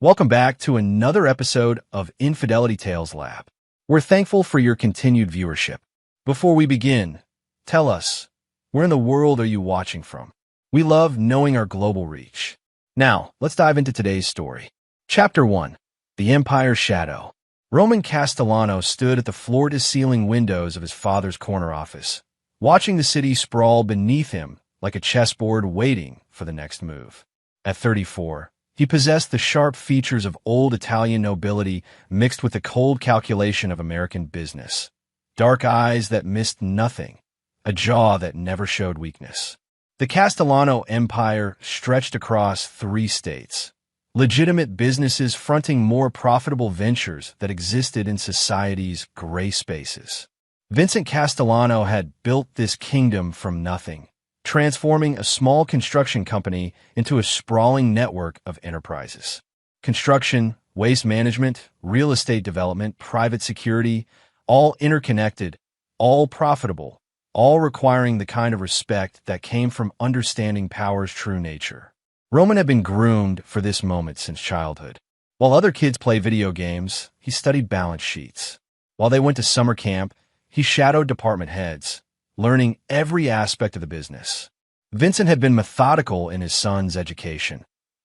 Welcome back to another episode of Infidelity Tales Lab. We're thankful for your continued viewership. Before we begin, tell us, where in the world are you watching from? We love knowing our global reach. Now, let's dive into today's story. Chapter 1. The Empire's Shadow. Roman Castellano stood at the floor-to-ceiling windows of his father's corner office, watching the city sprawl beneath him like a chessboard waiting for the next move. At 34, he possessed the sharp features of old Italian nobility mixed with the cold calculation of American business. Dark eyes that missed nothing, a jaw that never showed weakness. The Castellano Empire stretched across 3 states, legitimate businesses fronting more profitable ventures that existed in society's gray spaces. Vincent Castellano had built this kingdom from nothing, transforming a small construction company into a sprawling network of enterprises. Construction, waste management, real estate development, private security, all interconnected, all profitable, all requiring the kind of respect that came from understanding power's true nature. Roman had been groomed for this moment since childhood. While other kids play video games, he studied balance sheets. While they went to summer camp, he shadowed department heads, learning every aspect of the business. Vincent had been methodical in his son's education.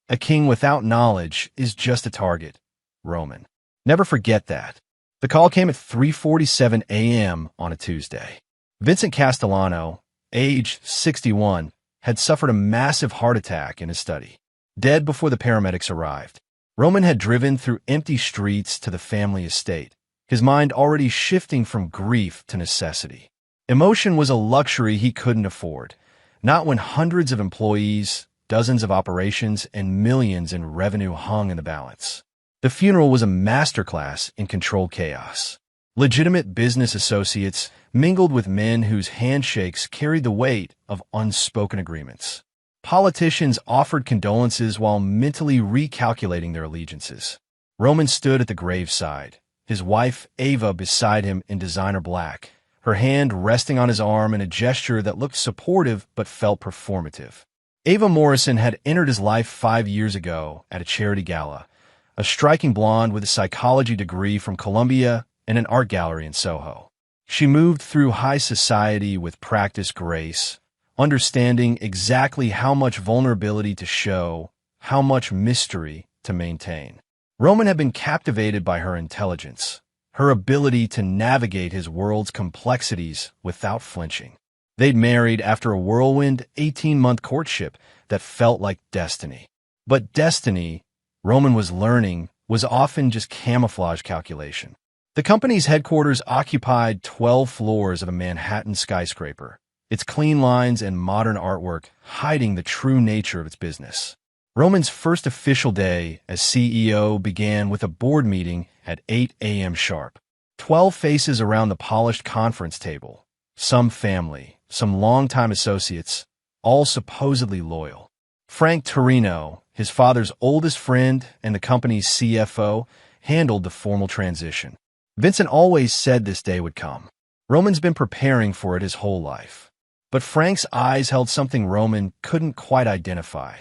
A king without knowledge is just a target. Roman. Never forget that. The call came at 3:47 a.m. on a Tuesday. Vincent Castellano, age 61, had suffered a massive heart attack in his study, dead before the paramedics arrived. Roman had driven through empty streets to the family estate, his mind already shifting from grief to necessity. Emotion was a luxury he couldn't afford, not when hundreds of employees, dozens of operations, and millions in revenue hung in the balance. The funeral was a masterclass in controlled chaos. Legitimate business associates mingled with men whose handshakes carried the weight of unspoken agreements. Politicians offered condolences while mentally recalculating their allegiances. Roman stood at the graveside, his wife Ava beside him in designer black, her hand resting on his arm in a gesture that looked supportive but felt performative. Ava Morrison had entered his life 5 years ago at a charity gala, a striking blonde with a psychology degree from Columbia and an art gallery in Soho. She moved through high society with practiced grace, understanding exactly how much vulnerability to show, how much mystery to maintain. Roman had been captivated by her intelligence, her ability to navigate his world's complexities without flinching. They'd married after a whirlwind 18-month courtship that felt like destiny. But destiny, Roman was learning, was often just camouflage calculation. The company's headquarters occupied 12 floors of a Manhattan skyscraper, its clean lines and modern artwork hiding the true nature of its business. Roman's first official day as CEO began with a board meeting at 8 a.m. sharp. 12 faces around the polished conference table, some family, some longtime associates, all supposedly loyal. Frank Torino, his father's oldest friend and the company's CFO, handled the formal transition. Vincent always said this day would come. Roman's been preparing for it his whole life. But Frank's eyes held something Roman couldn't quite identify.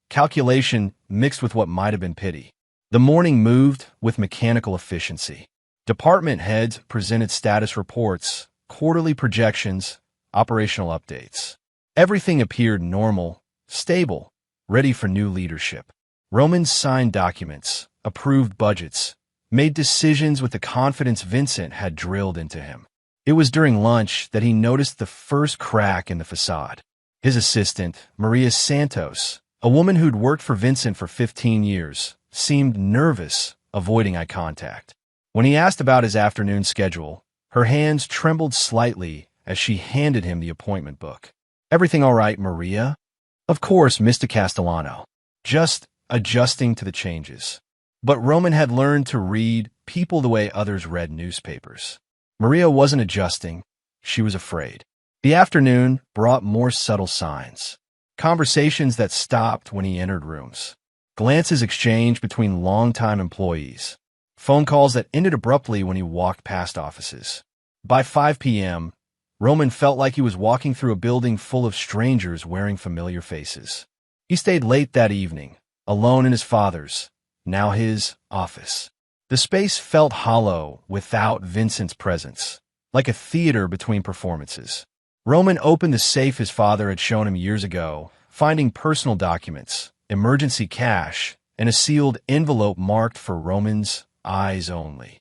Calculation mixed with what might have been pity. The morning moved with mechanical efficiency. Department heads presented status reports, quarterly projections, operational updates. Everything appeared normal, stable, ready for new leadership. Roman signed documents, approved budgets, made decisions with the confidence Vincent had drilled into him. It was during lunch that he noticed the first crack in the facade. His assistant, Maria Santos, a woman who'd worked for Vincent for 15 years, seemed nervous, avoiding eye contact. When he asked about his afternoon schedule, her hands trembled slightly as she handed him the appointment book. "Everything all right, Maria?" "Of course, Mr. Castellano. Just adjusting to the changes." But Roman had learned to read people the way others read newspapers. Maria wasn't adjusting. She was afraid. The afternoon brought more subtle signs. Conversations that stopped when he entered rooms. Glances exchanged between longtime employees. Phone calls that ended abruptly when he walked past offices. By 5 p.m., Roman felt like he was walking through a building full of strangers wearing familiar faces. He stayed late that evening, alone in his father's, now his office. The space felt hollow without Vincent's presence, like a theater between performances. Roman opened the safe his father had shown him years ago, finding personal documents, emergency cash, and a sealed envelope marked for Roman's eyes only.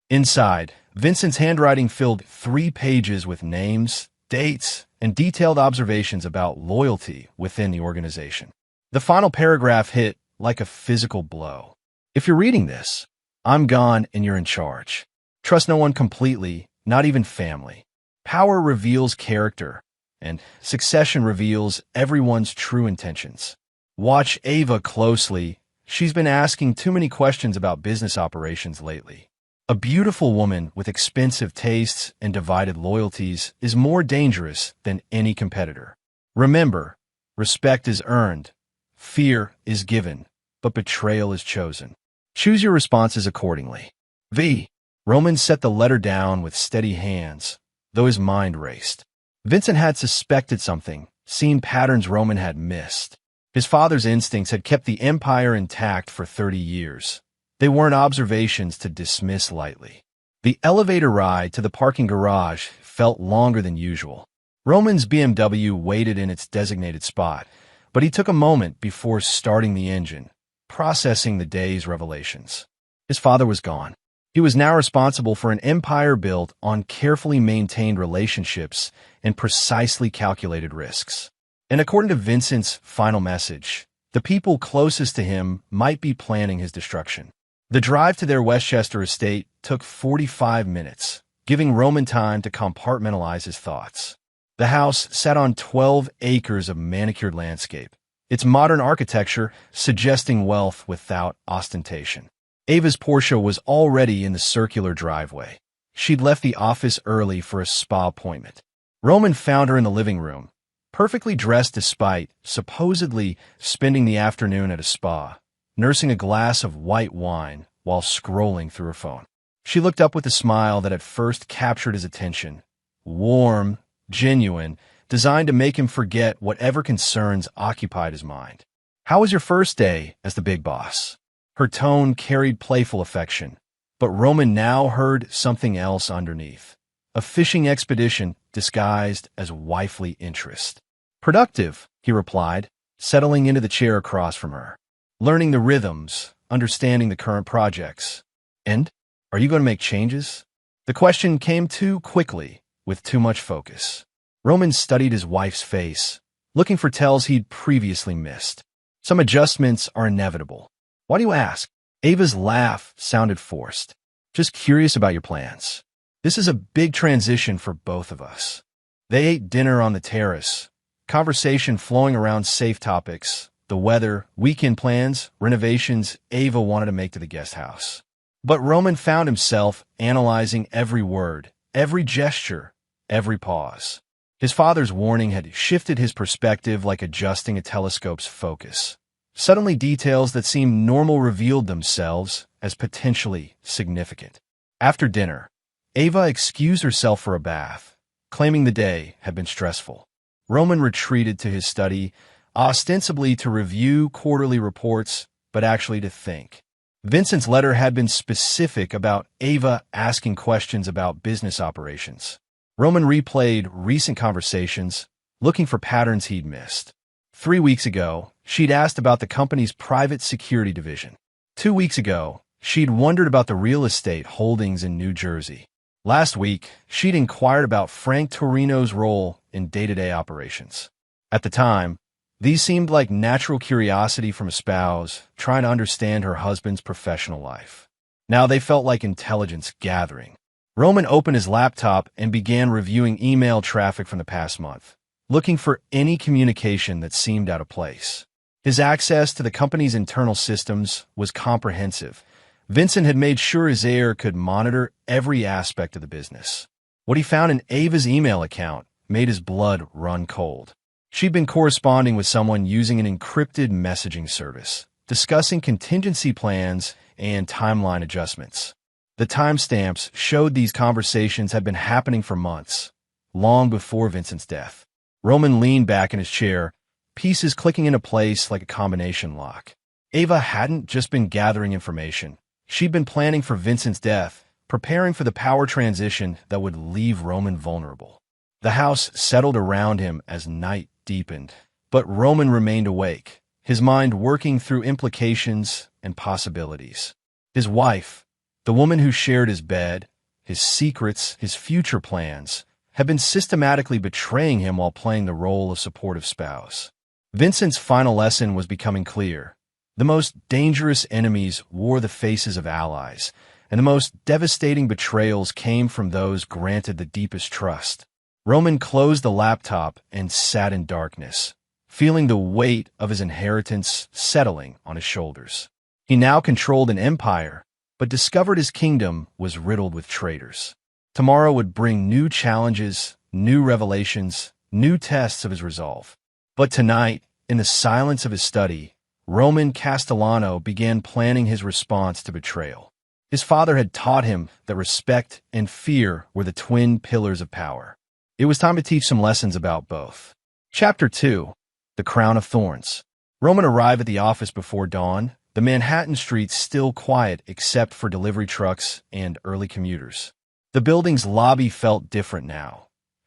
Inside, Vincent's handwriting filled 3 pages with names, dates, and detailed observations about loyalty within the organization. The final paragraph hit like a physical blow. If you're reading this, I'm gone and you're in charge. Trust no one completely, not even family. Power reveals character, and succession reveals everyone's true intentions. Watch Ava closely. She's been asking too many questions about business operations lately. A beautiful woman with expensive tastes and divided loyalties is more dangerous than any competitor. Remember, respect is earned, fear is given, but betrayal is chosen. Choose your responses accordingly. V. Roman set the letter down with steady hands, though his mind raced. Vincent had suspected something, seen patterns Roman had missed. His father's instincts had kept the empire intact for 30 years. They weren't observations to dismiss lightly. The elevator ride to the parking garage felt longer than usual. Roman's BMW waited in its designated spot, but he took a moment before starting the engine, processing the day's revelations. His father was gone. He was now responsible for an empire built on carefully maintained relationships and precisely calculated risks. And according to Vincent's final message, the people closest to him might be planning his destruction. The drive to their Westchester estate took 45 minutes, giving Roman time to compartmentalize his thoughts. The house sat on 12 acres of manicured landscape, its modern architecture suggesting wealth without ostentation. Ava's Porsche was already in the circular driveway. She'd left the office early for a spa appointment. Roman found her in the living room, perfectly dressed despite supposedly spending the afternoon at a spa, nursing a glass of white wine while scrolling through her phone. She looked up with a smile that at first captured his attention. Warm, genuine, designed to make him forget whatever concerns occupied his mind. "How was your first day as the big boss?" Her tone carried playful affection, but Roman now heard something else underneath. A fishing expedition disguised as wifely interest. "Productive," he replied, settling into the chair across from her. "Learning the rhythms, understanding the current projects. And, are you going to make changes?" The question came too quickly, with too much focus. Roman studied his wife's face, looking for tells he'd previously missed. "Some adjustments are inevitable." "Why do you ask?" Ava's laugh sounded forced. "Just curious about your plans. This is a big transition for both of us." They ate dinner on the terrace, conversation flowing around safe topics, the weather, weekend plans, renovations Ava wanted to make to the guest house. But Roman found himself analyzing every word, every gesture, every pause. His father's warning had shifted his perspective like adjusting a telescope's focus. Suddenly, details that seemed normal revealed themselves as potentially significant. After dinner, Ava excused herself for a bath, claiming the day had been stressful. Roman retreated to his study, ostensibly to review quarterly reports, but actually to think. Vincent's letter had been specific about Ava asking questions about business operations. Roman replayed recent conversations, looking for patterns he'd missed. 3 weeks ago, she'd asked about the company's private security division. 2 weeks ago, she'd wondered about the real estate holdings in New Jersey. Last week, she'd inquired about Frank Torino's role in day-to-day operations. At the time, these seemed like natural curiosity from a spouse trying to understand her husband's professional life. Now they felt like intelligence gathering. Roman opened his laptop and began reviewing email traffic from the past month, looking for any communication that seemed out of place. His access to the company's internal systems was comprehensive. Vincent had made sure his heir could monitor every aspect of the business. What he found in Ava's email account made his blood run cold. She'd been corresponding with someone using an encrypted messaging service, discussing contingency plans and timeline adjustments. The timestamps showed these conversations had been happening for months, long before Vincent's death. Roman leaned back in his chair, pieces clicking into place like a combination lock. Ava hadn't just been gathering information. She'd been planning for Vincent's death, preparing for the power transition that would leave Roman vulnerable. The house settled around him as night deepened, but Roman remained awake, his mind working through implications and possibilities. His wife, the woman who shared his bed, his secrets, his future plans, had been systematically betraying him while playing the role of supportive spouse. Vincent's final lesson was becoming clear. The most dangerous enemies wore the faces of allies, and the most devastating betrayals came from those granted the deepest trust. Roman closed the laptop and sat in darkness, feeling the weight of his inheritance settling on his shoulders. He now controlled an empire, but discovered his kingdom was riddled with traitors. Tomorrow would bring new challenges, new revelations, new tests of his resolve. But tonight, in the silence of his study, Roman Castellano began planning his response to betrayal. His father had taught him that respect and fear were the twin pillars of power. It was time to teach some lessons about both. Chapter 2. The Crown of Thorns. Roman arrived at the office before dawn, the Manhattan streets still quiet except for delivery trucks and early commuters. The building's lobby felt different now.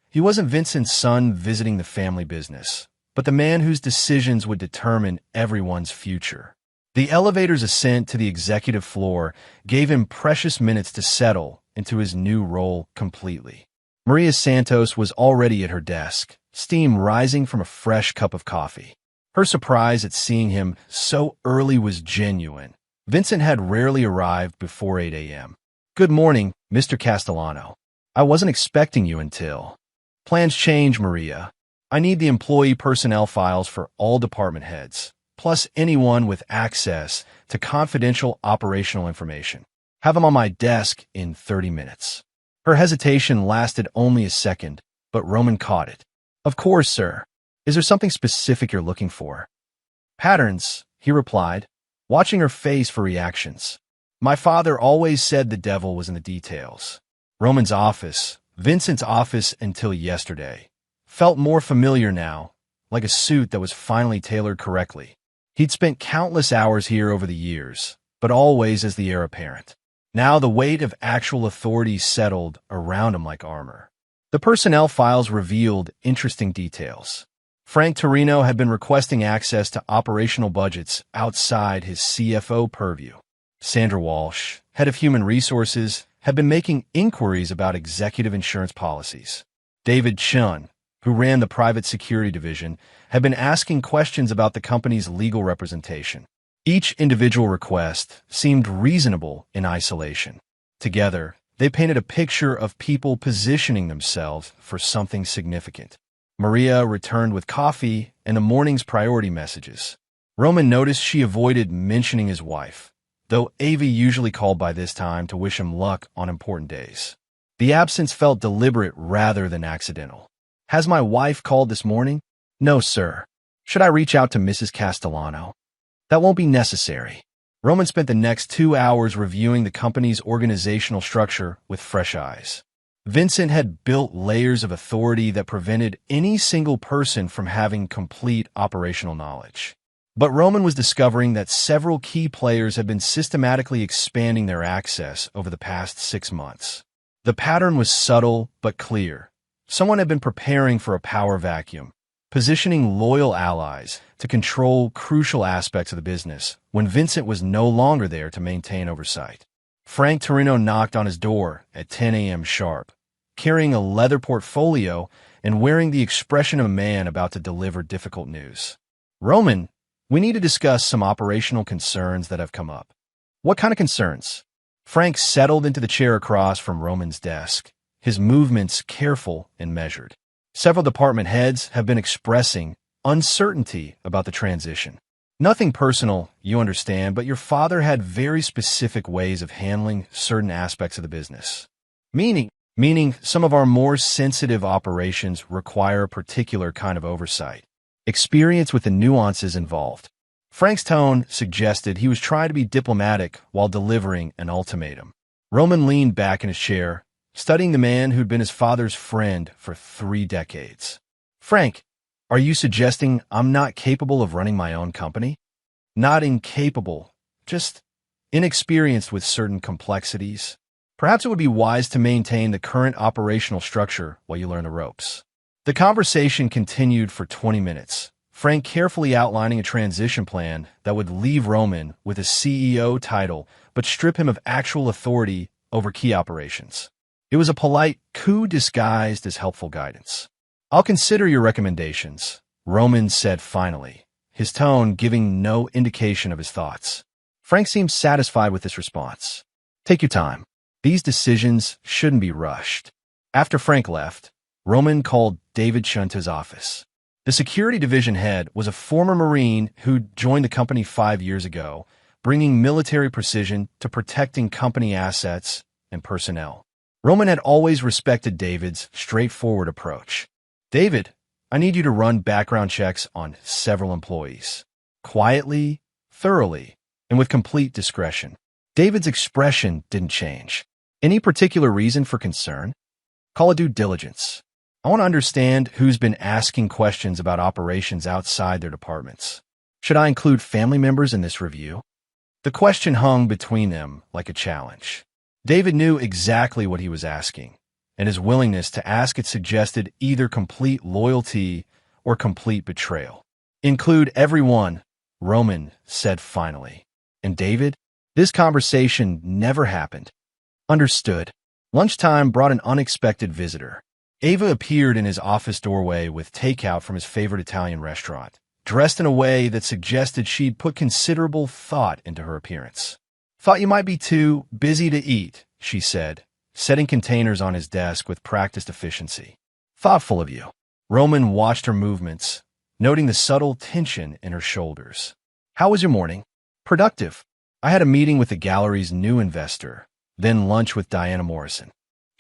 He wasn't Vincent's son visiting the family business, but the man whose decisions would determine everyone's future. The elevator's ascent to the executive floor gave him precious minutes to settle into his new role completely. Maria Santos was already at her desk, steam rising from a fresh cup of coffee. Her surprise at seeing him so early was genuine. Vincent had rarely arrived before 8 a.m. "Good morning, Mr. Castellano. I wasn't expecting you until—" "Plans change, Maria. I need the employee personnel files for all department heads, plus anyone with access to confidential operational information. Have them on my desk in 30 minutes. Her hesitation lasted only a second, but Roman caught it. "Of course, sir. Is there something specific you're looking for?" "Patterns," he replied, watching her face for reactions. "My father always said the devil was in the details." Roman's office, Vincent's office until yesterday, felt more familiar now, like a suit that was finally tailored correctly. He'd spent countless hours here over the years, but always as the heir apparent. Now the weight of actual authority settled around him like armor. The personnel files revealed interesting details. Frank Torino had been requesting access to operational budgets outside his CFO purview. Sandra Walsh, head of human resources, had been making inquiries about executive insurance policies. David Chun, who ran the private security division, had been asking questions about the company's legal representation. Each individual request seemed reasonable in isolation. Together, they painted a picture of people positioning themselves for something significant. Maria returned with coffee and the morning's priority messages. Roman noticed she avoided mentioning his wife, though Ava usually called by this time to wish him luck on important days. The absence felt deliberate rather than accidental. "Has my wife called this morning?" "No, sir." "Should I reach out to Mrs. Castellano?" "That won't be necessary." Roman spent the next 2 hours reviewing the company's organizational structure with fresh eyes. Vincent had built layers of authority that prevented any single person from having complete operational knowledge. But Roman was discovering that several key players had been systematically expanding their access over the past 6 months. The pattern was subtle but clear. Someone had been preparing for a power vacuum, positioning loyal allies to control crucial aspects of the business when Vincent was no longer there to maintain oversight. Frank Torino knocked on his door at 10 a.m. sharp, carrying a leather portfolio and wearing the expression of a man about to deliver difficult news. "Roman, we need to discuss some operational concerns that have come up." "What kind of concerns?" Frank settled into the chair across from Roman's desk, his movements careful and measured. "Several department heads have been expressing uncertainty about the transition. Nothing personal, you understand, but your father had very specific ways of handling certain aspects of the business. Meaning some of our more sensitive operations require a particular kind of oversight. Experience with the nuances involved." Frank's tone suggested he was trying to be diplomatic while delivering an ultimatum. Roman leaned back in his chair, studying the man who'd been his father's friend for 3 decades. "Frank, are you suggesting I'm not capable of running my own company?" Not incapable, just inexperienced with certain complexities. Perhaps it would be wise to maintain the current operational structure while you learn the ropes. The conversation continued for 20 minutes, Frank carefully outlining a transition plan that would leave Roman with a CEO title but strip him of actual authority over key operations. It was a polite coup disguised as helpful guidance. "I'll consider your recommendations," Roman said finally, his tone giving no indication of his thoughts. Frank seemed satisfied with this response. "Take your time. These decisions shouldn't be rushed." After Frank left, Roman called David Shun to his office. The security division head was a former Marine who joined the company 5 years ago, bringing military precision to protecting company assets and personnel. Roman had always respected David's straightforward approach. "David, I need you to run background checks on several employees. Quietly, thoroughly, and with complete discretion." David's expression didn't change. "Any particular reason for concern?" "Call it due diligence. I want to understand who's been asking questions about operations outside their departments. Should I include family members in this review?" The question hung between them like a challenge. David knew exactly what he was asking, and his willingness to ask it suggested either complete loyalty or complete betrayal. "Include everyone," Roman said finally. "And David, this conversation never happened." "Understood." Lunchtime brought an unexpected visitor. Ava appeared in his office doorway with takeout from his favorite Italian restaurant, dressed in a way that suggested she'd put considerable thought into her appearance. "Thought you might be too busy to eat," she said, setting containers on his desk with practiced efficiency. "Thoughtful of you." Roman watched her movements, noting the subtle tension in her shoulders. "How was your morning?" "Productive. I had a meeting with the gallery's new investor, then lunch with Diana Morrison."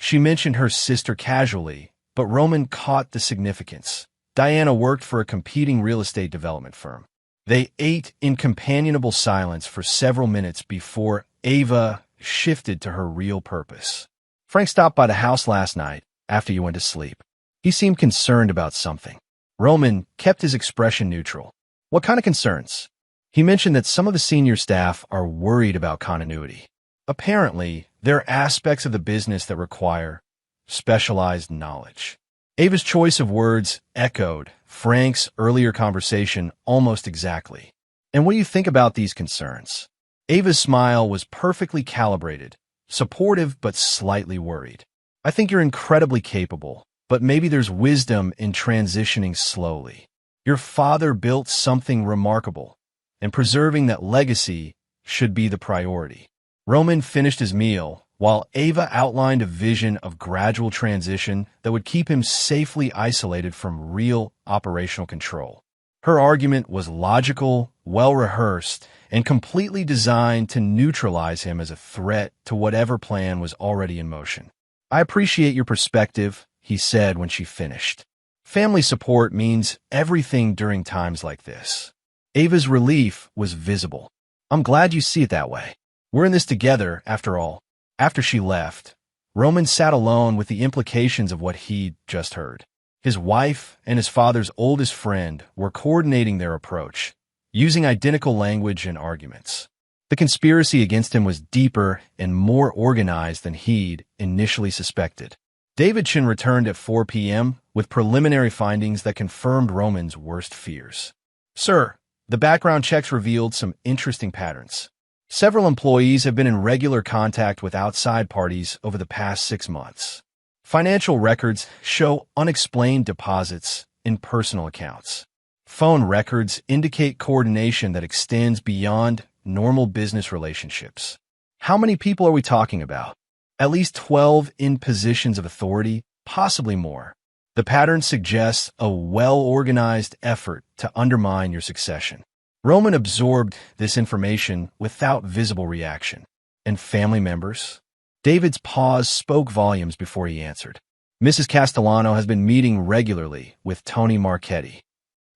She mentioned her sister casually, but Roman caught the significance. Diana worked for a competing real estate development firm. They ate in companionable silence for several minutes before Ava shifted to her real purpose. "Frank stopped by the house last night after you went to sleep. He seemed concerned about something." Roman kept his expression neutral. "What kind of concerns?" "He mentioned that some of the senior staff are worried about continuity. Apparently, there are aspects of the business that require specialized knowledge." Ava's choice of words echoed Frank's earlier conversation almost exactly. "And what do you think about these concerns?" Ava's smile was perfectly calibrated, supportive but slightly worried. "I think you're incredibly capable, but maybe there's wisdom in transitioning slowly. Your father built something remarkable, and preserving that legacy should be the priority." Roman finished his meal, while Ava outlined a vision of gradual transition that would keep him safely isolated from real operational control. Her argument was logical, well-rehearsed, and completely designed to neutralize him as a threat to whatever plan was already in motion. "I appreciate your perspective," he said when she finished. "Family support means everything during times like this." Ava's relief was visible. "I'm glad you see it that way. We're in this together, after all." After she left, Roman sat alone with the implications of what he'd just heard. His wife and his father's oldest friend were coordinating their approach, using identical language and arguments. The conspiracy against him was deeper and more organized than he'd initially suspected. David Chin returned at 4 p.m. with preliminary findings that confirmed Roman's worst fears. "Sir, the background checks revealed some interesting patterns. Several employees have been in regular contact with outside parties over the past 6 months. Financial records show unexplained deposits in personal accounts. Phone records indicate coordination that extends beyond normal business relationships." "How many people are we talking about?" "At least 12 in positions of authority, possibly more. The pattern suggests a well-organized effort to undermine your succession." Roman absorbed this information without visible reaction. "And family members?" David's pause spoke volumes before he answered. "Mrs. Castellano has been meeting regularly with Tony Marchetti."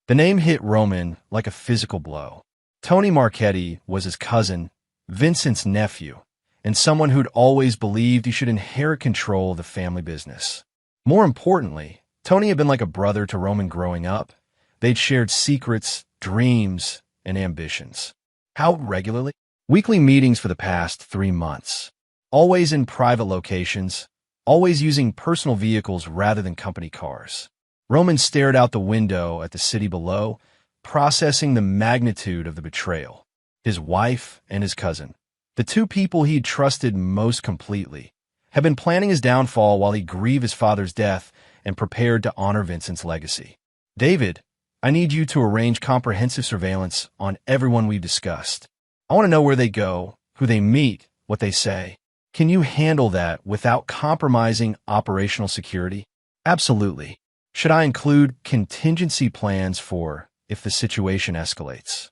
The name hit Roman like a physical blow. Tony Marchetti was his cousin, Vincent's nephew, and someone who'd always believed he should inherit control of the family business. More importantly, Tony had been like a brother to Roman growing up. They'd shared secrets, dreams, and ambitions. How regularly? Weekly meetings for the past 3 months. Always in private locations, always using personal vehicles rather than company cars. Roman stared out the window at the city below, processing the magnitude of the betrayal. His wife and his cousin, the two people he'd trusted most completely, had been planning his downfall while he grieved his father's death and prepared to honor Vincent's legacy. David, I need you to arrange comprehensive surveillance on everyone we've discussed. I want to know where they go, who they meet, what they say. Can you handle that without compromising operational security? Absolutely. Should I include contingency plans for if the situation escalates?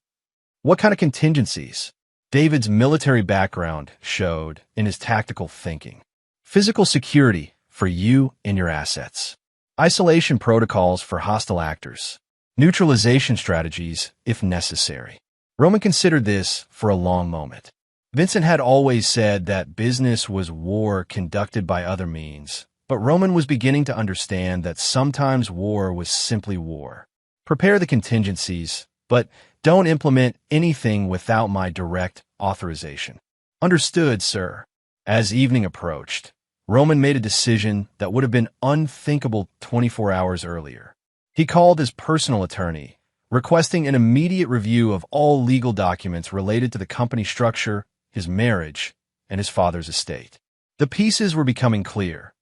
What kind of contingencies? David's military background showed in his tactical thinking. Physical security for you and your assets. Isolation protocols for hostile actors. Neutralization strategies if necessary. Roman considered this for a long moment. Vincent had always said that business was war conducted by other means, but Roman was beginning to understand that sometimes war was simply war. Prepare the contingencies, but don't implement anything without my direct authorization. Understood, sir. As evening approached, Roman made a decision that would have been unthinkable 24 hours earlier. He called his personal attorney, requesting an immediate review of all legal documents related to the company structure, his marriage, and his father's estate. The pieces were becoming clear.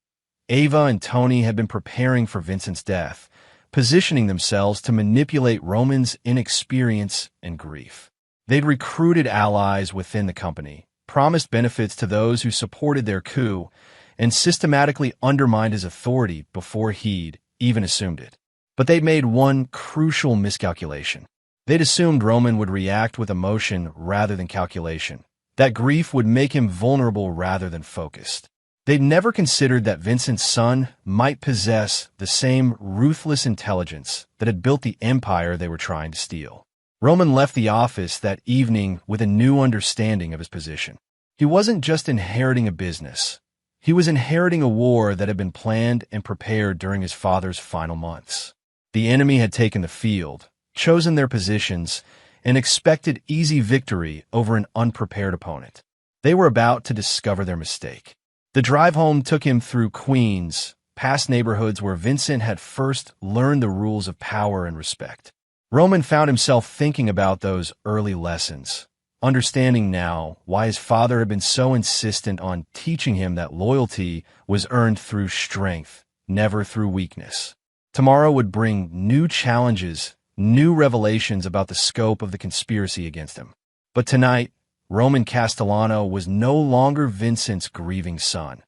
Ava and Tony had been preparing for Vincent's death, positioning themselves to manipulate Roman's inexperience and grief. They'd recruited allies within the company, promised benefits to those who supported their coup, and systematically undermined his authority before he'd even assumed it. But they'd made one crucial miscalculation. They'd assumed Roman would react with emotion rather than calculation, that grief would make him vulnerable rather than focused. They'd never considered that Vincent's son might possess the same ruthless intelligence that had built the empire they were trying to steal. Roman left the office that evening with a new understanding of his position. He wasn't just inheriting a business. He was inheriting a war that had been planned and prepared during his father's final months. The enemy had taken the field, chosen their positions, and expected easy victory over an unprepared opponent. They were about to discover their mistake. The drive home took him through Queens, past neighborhoods where Vincent had first learned the rules of power and respect. Roman found himself thinking about those early lessons, understanding now why his father had been so insistent on teaching him that loyalty was earned through strength, never through weakness. Tomorrow would bring new challenges, new revelations about the scope of the conspiracy against him. But tonight, Roman Castellano was no longer Vincent's grieving son.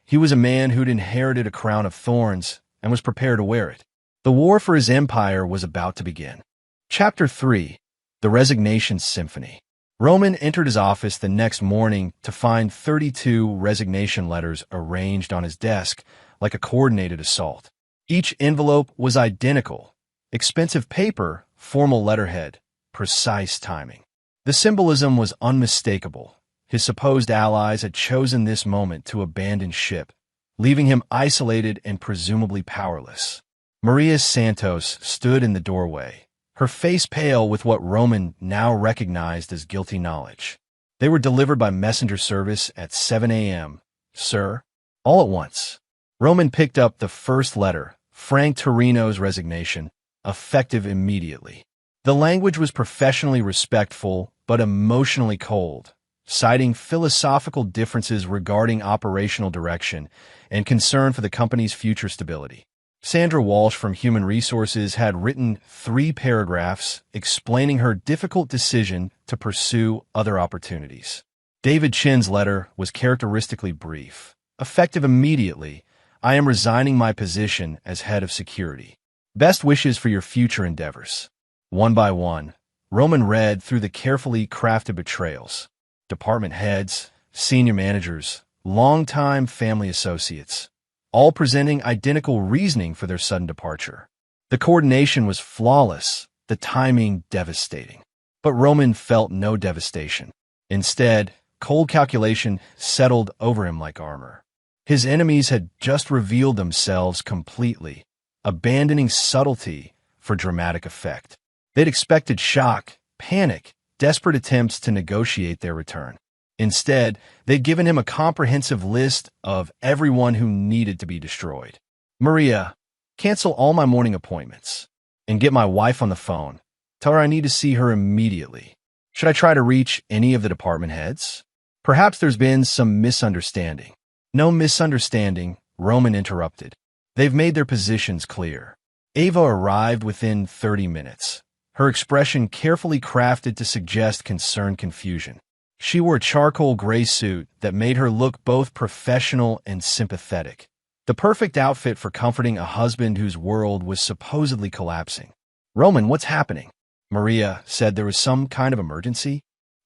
He was a man who'd inherited a crown of thorns and was prepared to wear it. The war for his empire was about to begin. Chapter 3. The Resignations Symphony. Roman entered his office the next morning to find 32 resignation letters arranged on his desk like a coordinated assault. Each envelope was identical. Expensive paper, formal letterhead, precise timing. The symbolism was unmistakable. His supposed allies had chosen this moment to abandon ship, leaving him isolated and presumably powerless. Maria Santos stood in the doorway, her face pale with what Roman now recognized as guilty knowledge. They were delivered by messenger service at 7 a.m., sir. All at once. Roman picked up the first letter, Frank Torino's resignation, effective immediately. The language was professionally respectful, but emotionally cold, citing philosophical differences regarding operational direction and concern for the company's future stability. Sandra Walsh from Human Resources had written 3 paragraphs explaining her difficult decision to pursue other opportunities. David Chin's letter was characteristically brief. Effective immediately, I am resigning my position as head of security. Best wishes for your future endeavors. One by one, Roman read through the carefully crafted betrayals. Department heads, senior managers, longtime family associates, all presenting identical reasoning for their sudden departure. The coordination was flawless, the timing devastating. But Roman felt no devastation. Instead, cold calculation settled over him like armor. His enemies had just revealed themselves completely, abandoning subtlety for dramatic effect. They'd expected shock, panic, desperate attempts to negotiate their return. Instead, they'd given him a comprehensive list of everyone who needed to be destroyed. Maria, cancel all my morning appointments and get my wife on the phone. Tell her I need to see her immediately. Should I try to reach any of the department heads? Perhaps there's been some misunderstanding. No misunderstanding, Roman interrupted. They've made their positions clear. Ava arrived within 30 minutes, her expression carefully crafted to suggest concerned confusion. She wore a charcoal gray suit that made her look both professional and sympathetic. The perfect outfit for comforting a husband whose world was supposedly collapsing. Roman, what's happening? Maria said there was some kind of emergency.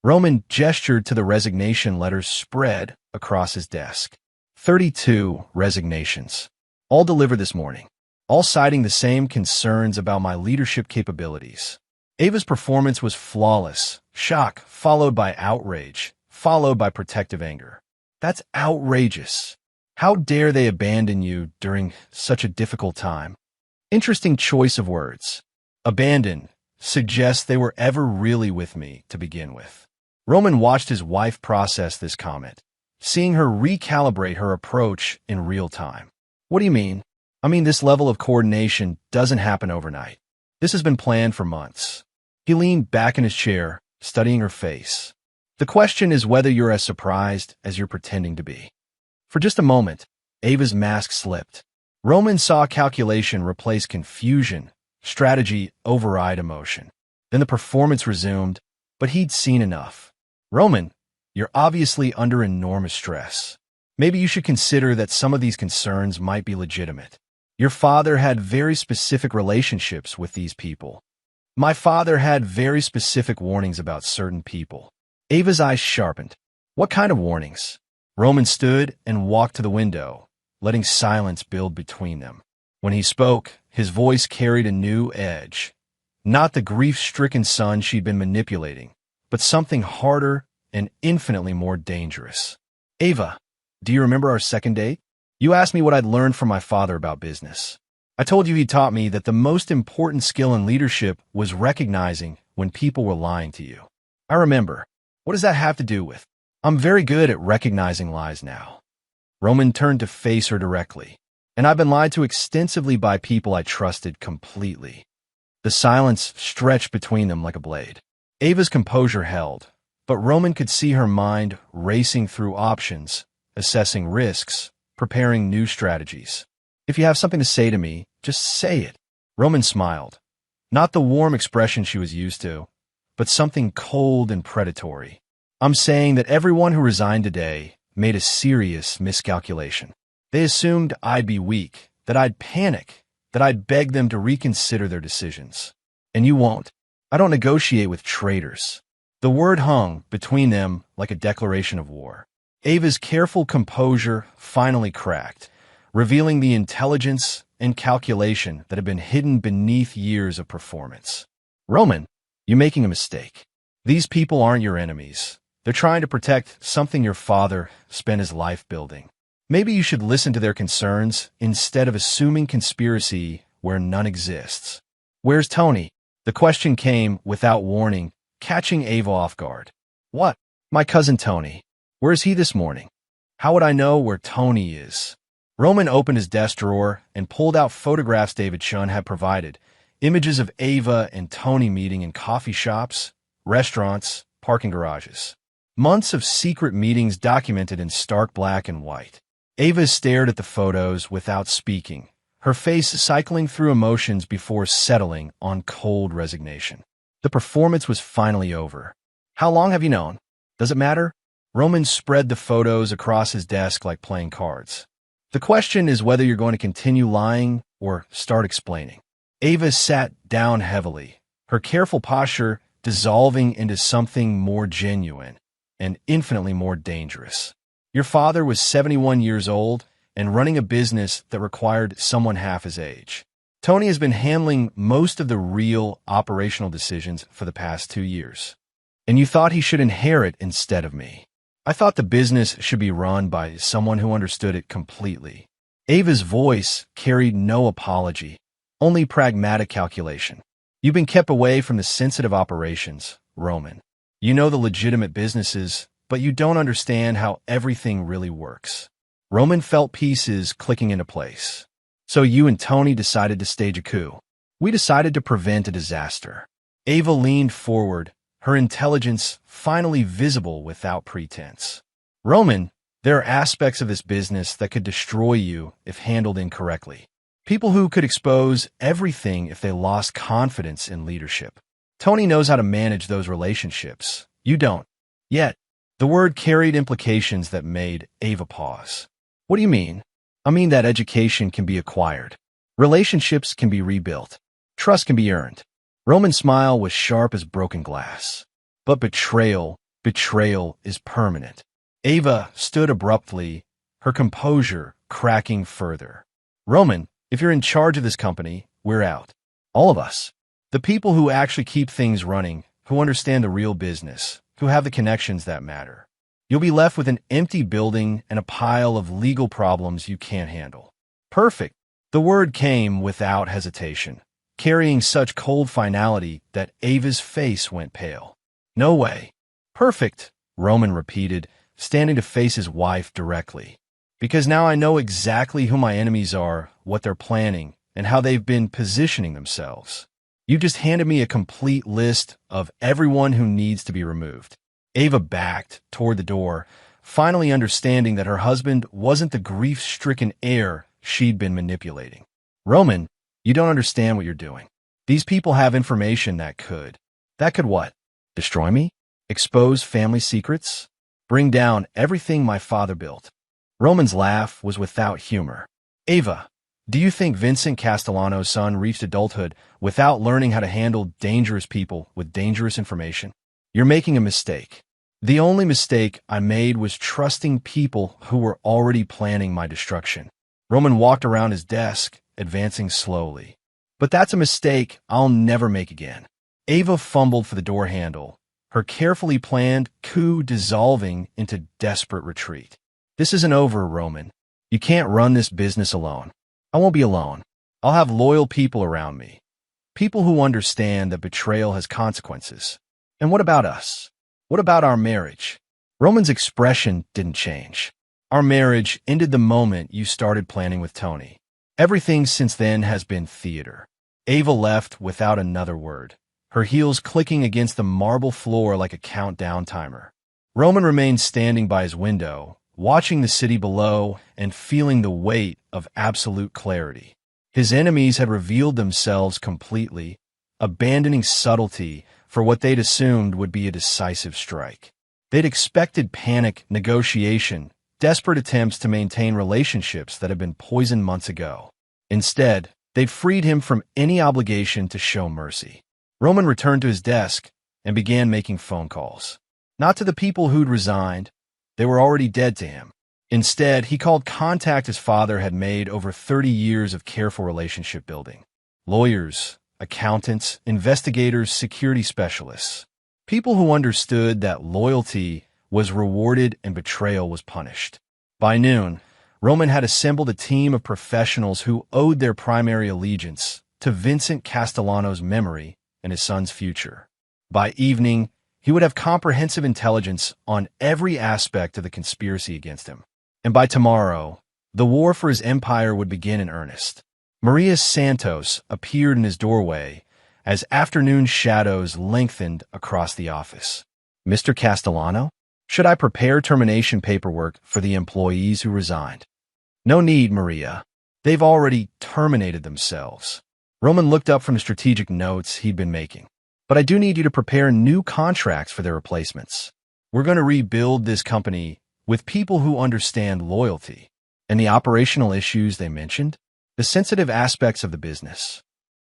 Roman gestured to the resignation letters spread across his desk. 32 resignations. All delivered this morning. All citing the same concerns about my leadership capabilities. Ava's performance was flawless. Shock, followed by outrage, followed by protective anger. That's outrageous. How dare they abandon you during such a difficult time? Interesting choice of words. Abandon suggests they were ever really with me to begin with. Roman watched his wife process this comment, seeing her recalibrate her approach in real time. What do you mean? I mean, this level of coordination doesn't happen overnight. This has been planned for months. He leaned back in his chair, studying her face. The question is whether you're as surprised as you're pretending to be. For just a moment, Ava's mask slipped. Roman saw calculation replace confusion, strategy override emotion. Then the performance resumed, but he'd seen enough. Roman, you're obviously under enormous stress. Maybe you should consider that some of these concerns might be legitimate. Your father had very specific relationships with these people. My father had very specific warnings about certain people. Ava's eyes sharpened. What kind of warnings? Roman stood and walked to the window, letting silence build between them. When he spoke, his voice carried a new edge. Not the grief-stricken son she'd been manipulating, but something harder and infinitely more dangerous. Ava, do you remember our second date? You asked me what I'd learned from my father about business. I told you he taught me that the most important skill in leadership was recognizing when people were lying to you. I remember. What does that have to do with? I'm very good at recognizing lies now. Roman turned to face her directly. And I've been lied to extensively by people I trusted completely. The silence stretched between them like a blade. Ava's composure held, but Roman could see her mind racing through options, assessing risks, preparing new strategies. If you have something to say to me, just say it. Roman smiled. Not the warm expression she was used to, but something cold and predatory. I'm saying that everyone who resigned today made a serious miscalculation. They assumed I'd be weak, that I'd panic, that I'd beg them to reconsider their decisions. And you won't. I don't negotiate with traitors. The word hung between them like a declaration of war. Ava's careful composure finally cracked, revealing the intelligence and calculation that had been hidden beneath years of performance. Roman, you're making a mistake. These people aren't your enemies. They're trying to protect something your father spent his life building. Maybe you should listen to their concerns instead of assuming conspiracy where none exists. Where's Tony? The question came without warning, catching Ava off guard. What? My cousin Tony. Where is he this morning? How would I know where Tony is? Roman opened his desk drawer and pulled out photographs David Chun had provided, images of Ava and Tony meeting in coffee shops, restaurants, parking garages. Months of secret meetings documented in stark black and white. Ava stared at the photos without speaking, her face cycling through emotions before settling on cold resignation. The performance was finally over. How long have you known? Does it matter? Roman spread the photos across his desk like playing cards. The question is whether you're going to continue lying or start explaining. Ava sat down heavily, her careful posture dissolving into something more genuine and infinitely more dangerous. Your father was 71 years old and running a business that required someone half his age. Tony has been handling most of the real operational decisions for the past 2 years. And you thought he should inherit instead of me. I thought the business should be run by someone who understood it completely. Ava's voice carried no apology, only pragmatic calculation. You've been kept away from the sensitive operations, Roman. You know the legitimate businesses, but you don't understand how everything really works. Roman felt pieces clicking into place. So you and Tony decided to stage a coup. We decided to prevent a disaster. Ava leaned forward, her intelligence finally visible without pretense. Roman, there are aspects of this business that could destroy you if handled incorrectly. People who could expose everything if they lost confidence in leadership. Tony knows how to manage those relationships. You don't. Yet, the word carried implications that made Ava pause. What do you mean? I mean that education can be acquired. Relationships can be rebuilt. Trust can be earned. Roman's smile was sharp as broken glass. But betrayal is permanent. Ava stood abruptly, her composure cracking further. Roman, if you're in charge of this company, we're out. All of us. The people who actually keep things running, who understand the real business, who have the connections that matter. You'll be left with an empty building and a pile of legal problems you can't handle. Perfect. The word came without hesitation, carrying such cold finality that Ava's face went pale. No way. Perfect, Roman repeated, standing to face his wife directly. Because now I know exactly who my enemies are, what they're planning, and how they've been positioning themselves. You just handed me a complete list of everyone who needs to be removed. Ava backed toward the door, finally understanding that her husband wasn't the grief-stricken heir she'd been manipulating. Roman, you don't understand what you're doing. These people have information that could what? Destroy me? Expose family secrets? Bring down everything my father built. Roman's laugh was without humor. Ava, do you think Vincent Castellano's son reached adulthood without learning how to handle dangerous people with dangerous information? You're making a mistake. The only mistake I made was trusting people who were already planning my destruction. Roman walked around his desk, advancing slowly. But that's a mistake I'll never make again. Ava fumbled for the door handle, her carefully planned coup dissolving into desperate retreat. This isn't over, Roman. You can't run this business alone. I won't be alone. I'll have loyal people around me. People who understand that betrayal has consequences. And what about us? What about our marriage? Roman's expression didn't change. Our marriage ended the moment you started planning with Tony. Everything since then has been theater. Ava left without another word, her heels clicking against the marble floor like a countdown timer. Roman remained standing by his window, watching the city below and feeling the weight of absolute clarity. His enemies had revealed themselves completely, abandoning subtlety for what they'd assumed would be a decisive strike. They'd expected panic, negotiation, desperate attempts to maintain relationships that had been poisoned months ago. Instead, they'd freed him from any obligation to show mercy. Roman returned to his desk and began making phone calls. Not to the people who'd resigned. They were already dead to him. Instead, he called contact his father had made over 30 years of careful relationship building. Lawyers, accountants, investigators, security specialists. People who understood that loyalty was rewarded and betrayal was punished. By noon, Roman had assembled a team of professionals who owed their primary allegiance to Vincent Castellano's memory and his son's future. By evening, he would have comprehensive intelligence on every aspect of the conspiracy against him. And by tomorrow, the war for his empire would begin in earnest. Maria Santos appeared in his doorway as afternoon shadows lengthened across the office. Mr. Castellano? Should I prepare termination paperwork for the employees who resigned? No need, Maria. They've already terminated themselves. Roman looked up from the strategic notes he'd been making. But I do need you to prepare new contracts for their replacements. We're going to rebuild this company with people who understand loyalty and the operational issues they mentioned, the sensitive aspects of the business.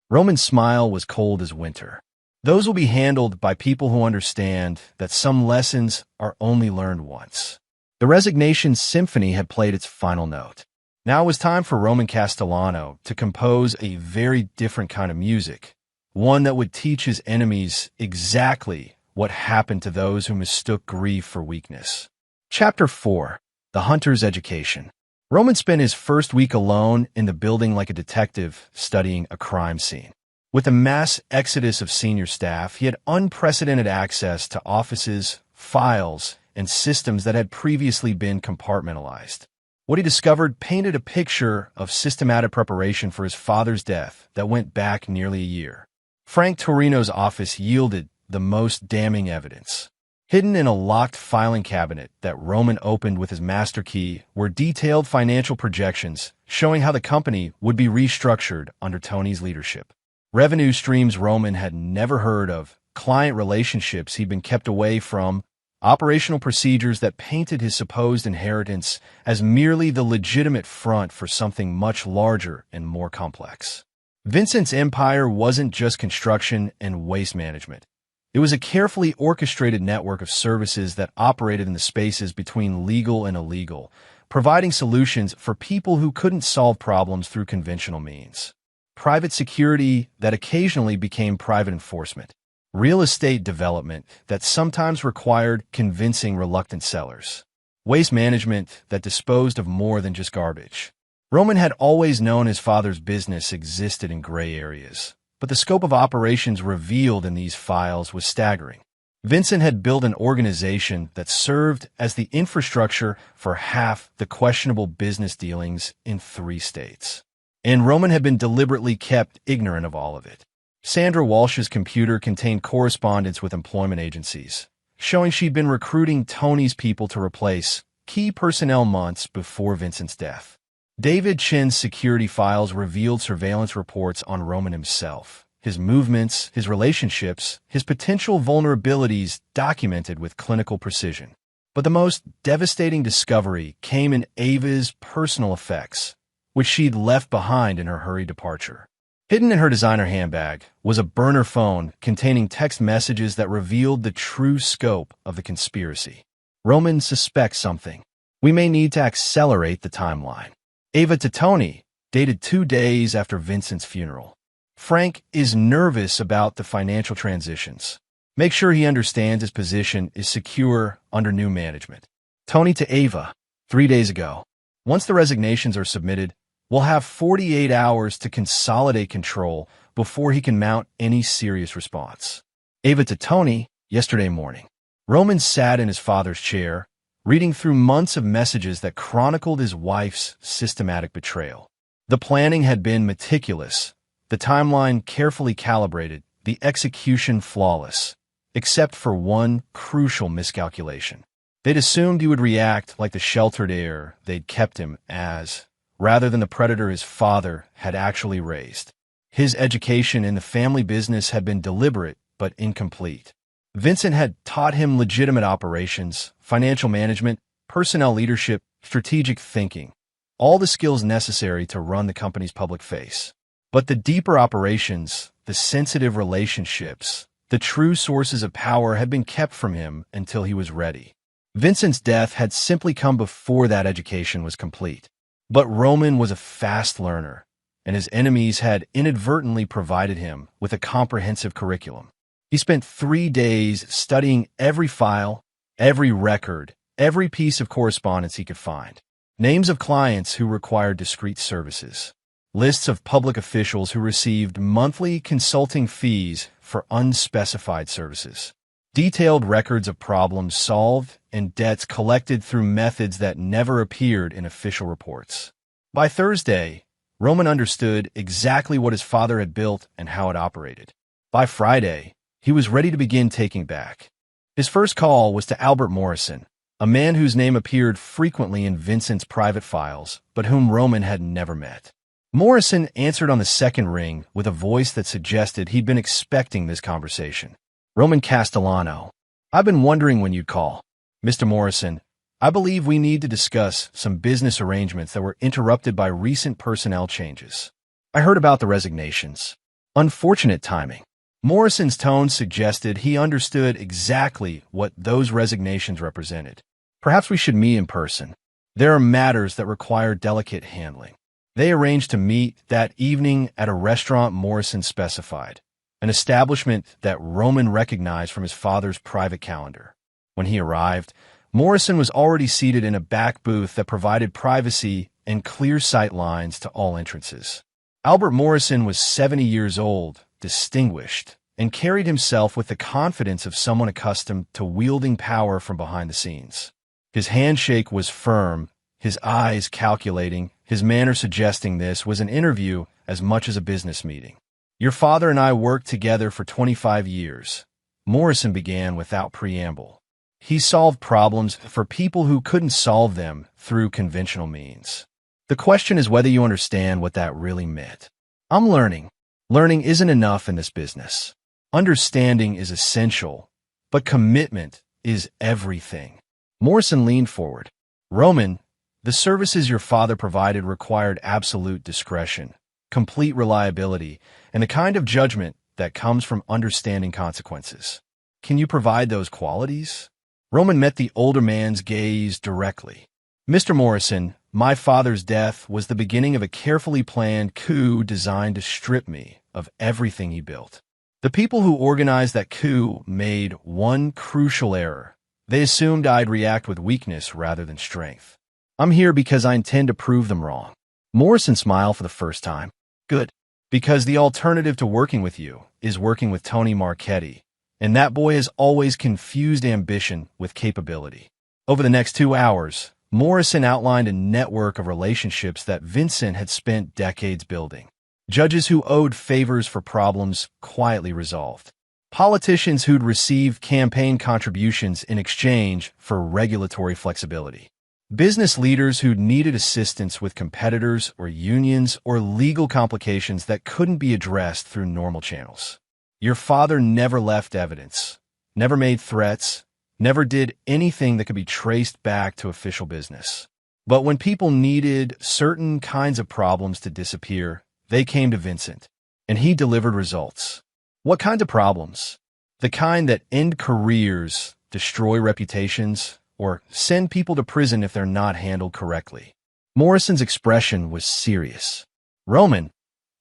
Roman's smile was cold as winter. Those will be handled by people who understand that some lessons are only learned once. The Resignations symphony had played its final note. Now it was time for Roman Castellano to compose a very different kind of music, one that would teach his enemies exactly what happened to those who mistook grief for weakness. Chapter 4. The Hunter's Education. Roman spent his first week alone in the building like a detective studying a crime scene. With a mass exodus of senior staff, he had unprecedented access to offices, files, and systems that had previously been compartmentalized. What he discovered painted a picture of systematic preparation for his father's death that went back nearly a year. Frank Torino's office yielded the most damning evidence. Hidden in a locked filing cabinet that Roman opened with his master key were detailed financial projections showing how the company would be restructured under Tony's leadership. Revenue streams Roman had never heard of, client relationships he'd been kept away from, operational procedures that painted his supposed inheritance as merely the legitimate front for something much larger and more complex. Vincent's empire wasn't just construction and waste management. It was a carefully orchestrated network of services that operated in the spaces between legal and illegal, providing solutions for people who couldn't solve problems through conventional means. Private security that occasionally became private enforcement. Real estate development that sometimes required convincing reluctant sellers. Waste management that disposed of more than just garbage. Roman had always known his father's business existed in gray areas, but the scope of operations revealed in these files was staggering. Vincent had built an organization that served as the infrastructure for half the questionable business dealings in 3 states. And Roman had been deliberately kept ignorant of all of it. Sandra Walsh's computer contained correspondence with employment agencies, showing she'd been recruiting Tony's people to replace key personnel months before Vincent's death. David Chin's security files revealed surveillance reports on Roman himself, his movements, his relationships, his potential vulnerabilities documented with clinical precision. But the most devastating discovery came in Ava's personal effects, which she'd left behind in her hurried departure. Hidden in her designer handbag was a burner phone containing text messages that revealed the true scope of the conspiracy. Roman suspects something. We may need to accelerate the timeline. Ava to Tony, dated 2 days after Vincent's funeral. Frank is nervous about the financial transitions. Make sure he understands his position is secure under new management. Tony to Ava, 3 days ago. Once the resignations are submitted, we'll have 48 hours to consolidate control before he can mount any serious response. Ava to Tony, yesterday morning. Roman sat in his father's chair, reading through months of messages that chronicled his wife's systematic betrayal. The planning had been meticulous, the timeline carefully calibrated, the execution flawless, except for one crucial miscalculation. They'd assumed he would react like the sheltered heir they'd kept him as, rather than the predator his father had actually raised. His education in the family business had been deliberate but incomplete. Vincent had taught him legitimate operations, financial management, personnel leadership, strategic thinking, all the skills necessary to run the company's public face. But the deeper operations, the sensitive relationships, the true sources of power had been kept from him until he was ready. Vincent's death had simply come before that education was complete. But Roman was a fast learner, and his enemies had inadvertently provided him with a comprehensive curriculum. He spent 3 days studying every file, every record, every piece of correspondence he could find. Names of clients who required discreet services. Lists of public officials who received monthly consulting fees for unspecified services. Detailed records of problems solved and debts collected through methods that never appeared in official reports. By Thursday, Roman understood exactly what his father had built and how it operated. By Friday, he was ready to begin taking back. His first call was to Albert Morrison, a man whose name appeared frequently in Vincent's private files, but whom Roman had never met. Morrison answered on the second ring with a voice that suggested he'd been expecting this conversation. Roman Castellano. I've been wondering when you'd call. Mr. Morrison, I believe we need to discuss some business arrangements that were interrupted by recent personnel changes. I heard about the resignations. Unfortunate timing. Morrison's tone suggested he understood exactly what those resignations represented. Perhaps we should meet in person. There are matters that require delicate handling. They arranged to meet that evening at a restaurant Morrison specified, an establishment that Roman recognized from his father's private calendar. When he arrived, Morrison was already seated in a back booth that provided privacy and clear sight lines to all entrances. Albert Morrison was 70 years old, distinguished, and carried himself with the confidence of someone accustomed to wielding power from behind the scenes. His handshake was firm, his eyes calculating, his manner suggesting this was an interview as much as a business meeting. "Your father and I worked together for 25 years. Morrison began without preamble. He solved problems for people who couldn't solve them through conventional means. The question is whether you understand what that really meant. I'm learning. Learning isn't enough in this business. Understanding is essential, but commitment is everything." Morrison leaned forward. "Roman, the services your father provided required absolute discretion, complete reliability, and the kind of judgment that comes from understanding consequences. Can you provide those qualities?" Roman met the older man's gaze directly. "Mr. Morrison, my father's death was the beginning of a carefully planned coup designed to strip me of everything he built. The people who organized that coup made one crucial error. They assumed I'd react with weakness rather than strength. I'm here because I intend to prove them wrong." Morrison smiled for the first time. "Good. Because the alternative to working with you is working with Tony Marchetti, and that boy has always confused ambition with capability." Over the next 2 hours, Morrison outlined a network of relationships that Vincent had spent decades building. Judges who owed favors for problems quietly resolved. Politicians who'd received campaign contributions in exchange for regulatory flexibility. Business leaders who needed assistance with competitors or unions or legal complications that couldn't be addressed through normal channels. Your father never left evidence, never made threats, never did anything that could be traced back to official business. But when people needed certain kinds of problems to disappear, they came to Vincent, and he delivered results. What kinds of problems? The kind that end careers, destroy reputations, or send people to prison if they're not handled correctly. Morrison's expression was serious. "Roman,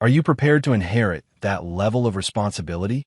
are you prepared to inherit that level of responsibility?"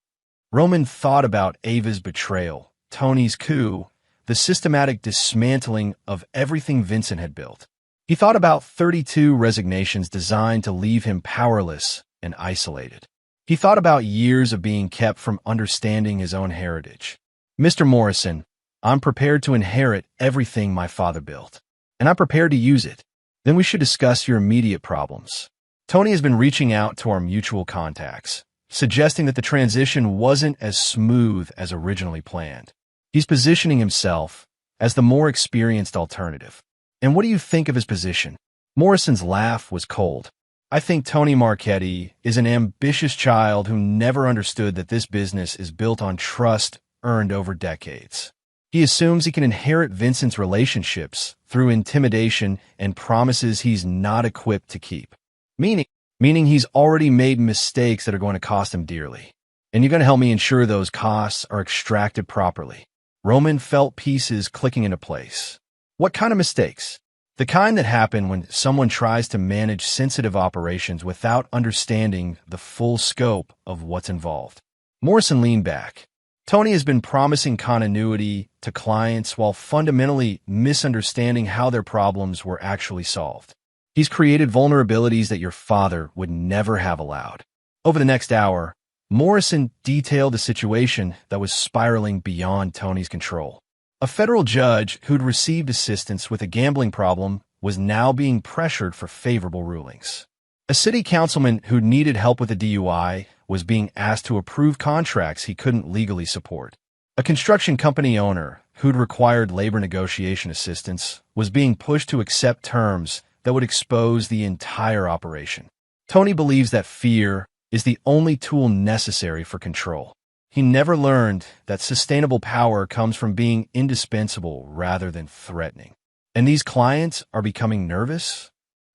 Roman thought about Ava's betrayal, Tony's coup, the systematic dismantling of everything Vincent had built. He thought about 32 resignations designed to leave him powerless and isolated. He thought about years of being kept from understanding his own heritage. "Mr. Morrison, I'm prepared to inherit everything my father built, and I'm prepared to use it. Then we should discuss your immediate problems." Tony has been reaching out to our mutual contacts, suggesting that the transition wasn't as smooth as originally planned. He's positioning himself as the more experienced alternative. "And what do you think of his position?" Morrison's laugh was cold. "I think Tony Marchetti is an ambitious child who never understood that this business is built on trust earned over decades. He assumes he can inherit Vincent's relationships through intimidation and promises he's not equipped to keep. Meaning he's already made mistakes that are going to cost him dearly. And you're going to help me ensure those costs are extracted properly." Roman felt pieces clicking into place. "What kind of mistakes?" "The kind that happen when someone tries to manage sensitive operations without understanding the full scope of what's involved." Morrison leaned back. Tony has been promising continuity to clients while fundamentally misunderstanding how their problems were actually solved. He's created vulnerabilities that your father would never have allowed. Over the next hour, Morrison detailed a situation that was spiraling beyond Tony's control. A federal judge who'd received assistance with a gambling problem was now being pressured for favorable rulings. A city councilman who needed help with a DUI was being asked to approve contracts he couldn't legally support. A construction company owner who'd required labor negotiation assistance was being pushed to accept terms that would expose the entire operation. Tony believes that fear is the only tool necessary for control. He never learned that sustainable power comes from being indispensable rather than threatening. And these clients are becoming nervous.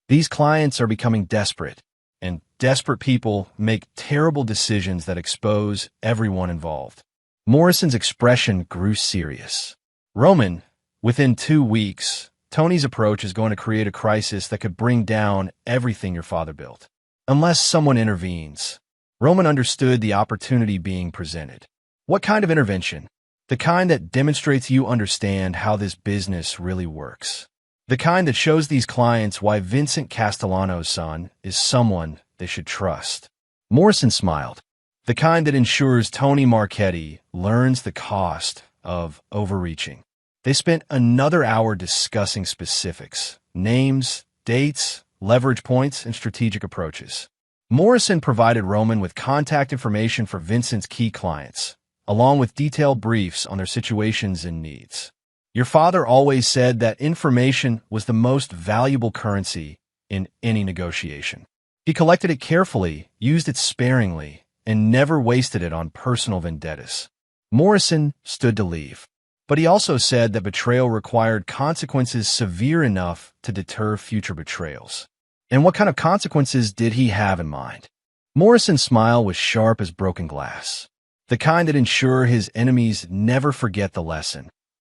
These clients are becoming desperate. And desperate people make terrible decisions that expose everyone involved. Morrison's expression grew serious. "Roman, within 2 weeks, Tony's approach is going to create a crisis that could bring down everything your father built. Unless someone intervenes." Roman understood the opportunity being presented. "What kind of intervention?" "The kind that demonstrates you understand how this business really works. The kind that shows these clients why Vincent Castellano's son is someone they should trust." Morrison smiled. the kind that ensures Tony Marchetti learns the cost of overreaching. They spent another hour discussing specifics, names, dates, leverage points, and strategic approaches. Morrison provided Roman with contact information for Vincent's key clients, along with detailed briefs on their situations and needs. Your father always said that information was the most valuable currency in any negotiation. He collected it carefully, used it sparingly, and never wasted it on personal vendettas. Morrison stood to leave, but he also said that betrayal required consequences severe enough to deter future betrayals. And what kind of consequences did he have in mind? Morrison's smile was sharp as broken glass, the kind that ensure his enemies never forget the lesson.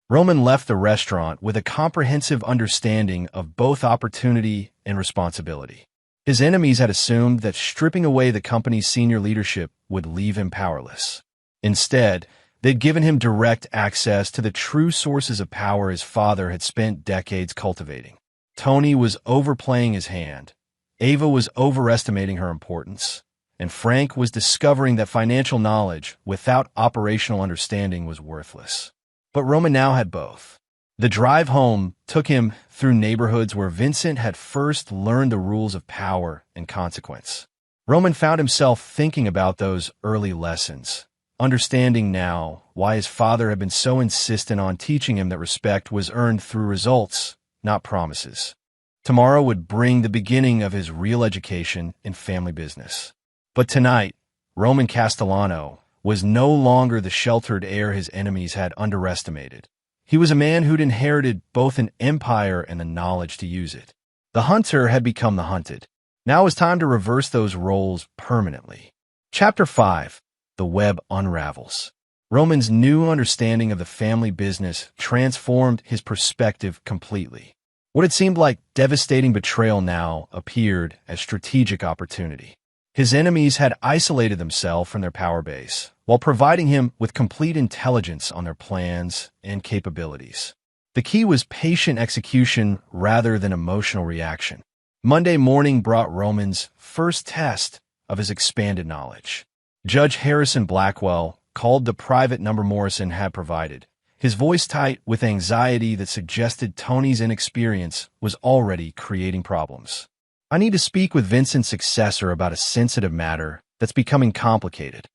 Roman left the restaurant with a comprehensive understanding of both opportunity and responsibility. His enemies had assumed that stripping away the company's senior leadership would leave him powerless. Instead, they'd given him direct access to the true sources of power his father had spent decades cultivating. Tony was overplaying his hand, Ava was overestimating her importance, and Frank was discovering that financial knowledge without operational understanding was worthless. But Roman now had both. The drive home took him through neighborhoods where Vincent had first learned the rules of power and consequence. Roman found himself thinking about those early lessons, understanding now why his father had been so insistent on teaching him that respect was earned through results, not promises. Tomorrow would bring the beginning of his real education in family business. But tonight, Roman Castellano was no longer the sheltered heir his enemies had underestimated. He was a man who'd inherited both an empire and the knowledge to use it. The hunter had become the hunted. Now it was time to reverse those roles permanently. Chapter 5. The Web Unravels. Roman's new understanding of the family business transformed his perspective completely. What had seemed like devastating betrayal now appeared as strategic opportunity. His enemies had isolated themselves from their power base, while providing him with complete intelligence on their plans and capabilities. The key was patient execution rather than emotional reaction. Monday morning brought Roman's first test of his expanded knowledge. Judge Harrison Blackwell called the private number Morrison had provided, his voice tight with anxiety that suggested Tony's inexperience was already creating problems. "I need to speak with Vincent's successor about a sensitive matter that's becoming complicated.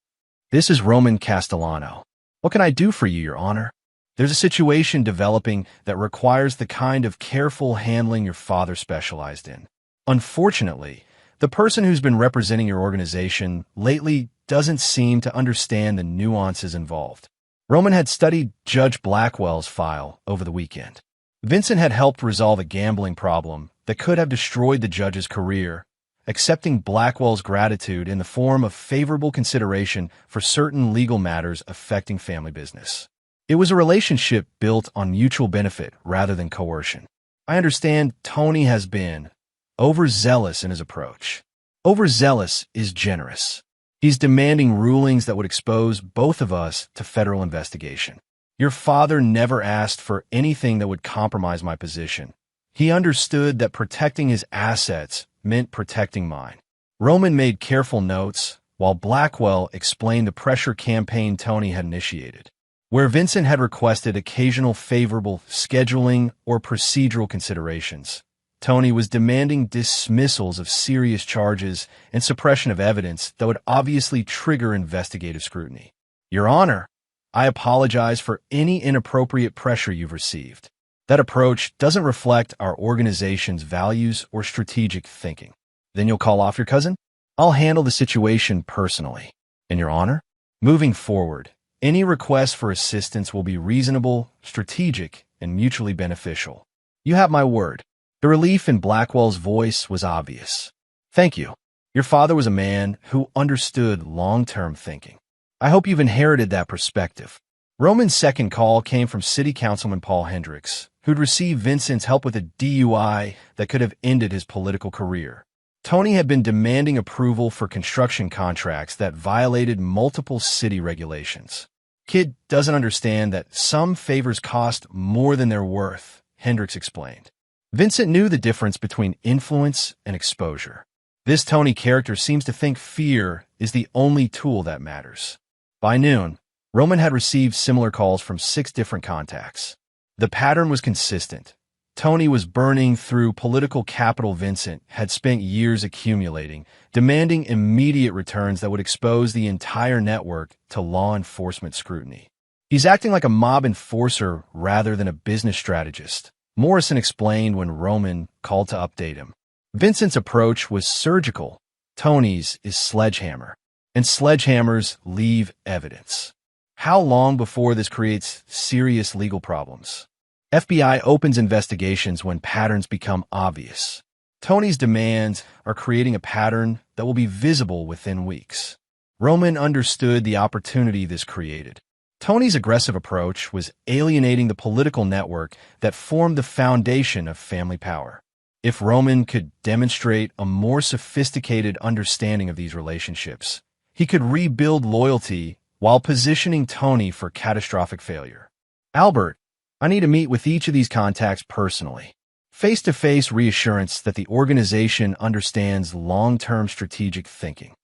This is Roman Castellano. What can I do for you, Your Honor? There's a situation developing that requires the kind of careful handling your father specialized in. Unfortunately, the person who's been representing your organization lately doesn't seem to understand the nuances involved." Roman had studied Judge Blackwell's file over the weekend. Vincent had helped resolve a gambling problem that could have destroyed the judge's career, accepting Blackwell's gratitude in the form of favorable consideration for certain legal matters affecting family business. It was a relationship built on mutual benefit rather than coercion. I understand Tony has been overzealous in his approach. Overzealous is generous. He's demanding rulings that would expose both of us to federal investigation. Your father never asked for anything that would compromise my position. He understood that protecting his assets meant protecting mine. Roman made careful notes, while Blackwell explained the pressure campaign Tony had initiated. Where Vincent had requested occasional favorable scheduling or procedural considerations, Tony was demanding dismissals of serious charges and suppression of evidence that would obviously trigger investigative scrutiny. Your Honor, I apologize for any inappropriate pressure you've received. That approach doesn't reflect our organization's values or strategic thinking. Then you'll call off your cousin? I'll handle the situation personally. And Your Honor, moving forward, any request for assistance will be reasonable, strategic, and mutually beneficial. You have my word. The relief in Blackwell's voice was obvious. Thank you. Your father was a man who understood long-term thinking. I hope you've inherited that perspective. Roman's second call came from City Councilman Paul Hendricks, who'd received Vincent's help with a DUI that could have ended his political career. Tony had been demanding approval for construction contracts that violated multiple city regulations. Kid doesn't understand that some favors cost more than they're worth, Hendricks explained. Vincent knew the difference between influence and exposure. This Tony character seems to think fear is the only tool that matters. By noon, Roman had received similar calls from 6 different contacts. The pattern was consistent. Tony was burning through political capital Vincent had spent years accumulating, demanding immediate returns that would expose the entire network to law enforcement scrutiny. He's acting like a mob enforcer rather than a business strategist, Morrison explained when Roman called to update him. Vincent's approach was surgical. Tony's is sledgehammer. And sledgehammers leave evidence. How long before this creates serious legal problems? FBI opens investigations when patterns become obvious. Tony's demands are creating a pattern that will be visible within weeks. Roman understood the opportunity this created. Tony's aggressive approach was alienating the political network that formed the foundation of family power. If Roman could demonstrate a more sophisticated understanding of these relationships, he could rebuild loyalty while positioning Tony for catastrophic failure. Albert, I need to meet with each of these contacts personally. Face-to-face reassurance that the organization understands long-term strategic thinking.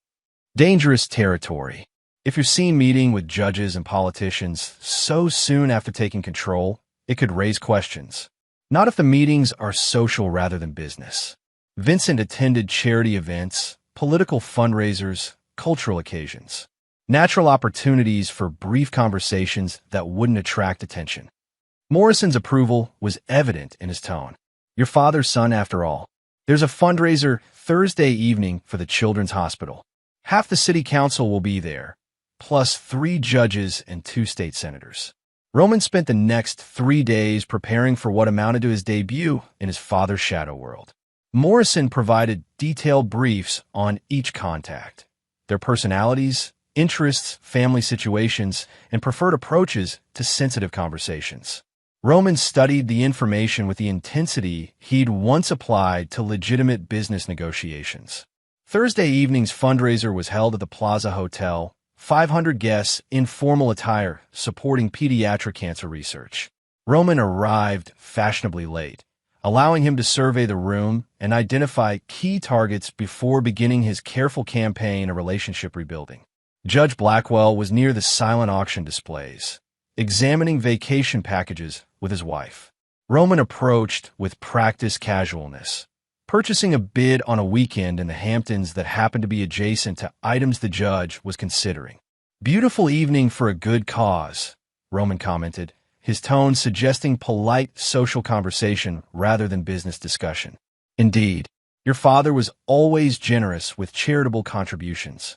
Dangerous territory. If you're seen meeting with judges and politicians so soon after taking control, it could raise questions. Not if the meetings are social rather than business. Vincent attended charity events, political fundraisers, cultural occasions. Natural opportunities for brief conversations that wouldn't attract attention. Morrison's approval was evident in his tone. Your father's son, after all. There's a fundraiser Thursday evening for the Children's Hospital. Half the city council will be there, plus 3 judges and 2 state senators. Roman spent the next 3 days preparing for what amounted to his debut in his father's shadow world. Morrison provided detailed briefs on each contact, their personalities, interests, family situations, and preferred approaches to sensitive conversations. Roman studied the information with the intensity he'd once applied to legitimate business negotiations. Thursday evening's fundraiser was held at the Plaza Hotel, 500 guests, informal attire, supporting pediatric cancer research. Roman arrived fashionably late, allowing him to survey the room and identify key targets before beginning his careful campaign of relationship rebuilding. Judge Blackwell was near the silent auction displays, examining vacation packages with his wife. Roman approached with practiced casualness, purchasing a bid on a weekend in the Hamptons that happened to be adjacent to items the judge was considering. Beautiful evening for a good cause, Roman commented, his tone suggesting polite social conversation rather than business discussion. Indeed, your father was always generous with charitable contributions.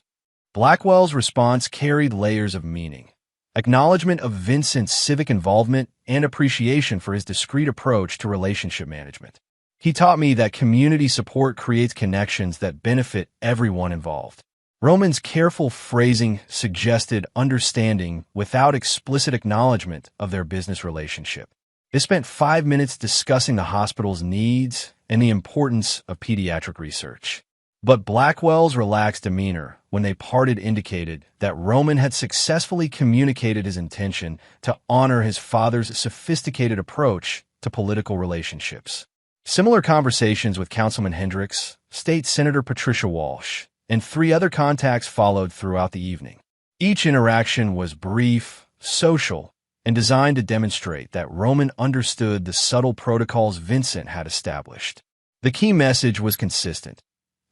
Blackwell's response carried layers of meaning. Acknowledgement of Vincent's civic involvement and appreciation for his discreet approach to relationship management. He taught me that community support creates connections that benefit everyone involved. Roman's careful phrasing suggested understanding without explicit acknowledgement of their business relationship. They spent 5 minutes discussing the hospital's needs and the importance of pediatric research. But Blackwell's relaxed demeanor when they parted indicated that Roman had successfully communicated his intention to honor his father's sophisticated approach to political relationships. Similar conversations with Councilman Hendricks, State Senator Patricia Walsh, and 3 other contacts followed throughout the evening. Each interaction was brief, social, and designed to demonstrate that Roman understood the subtle protocols Vincent had established. The key message was consistent.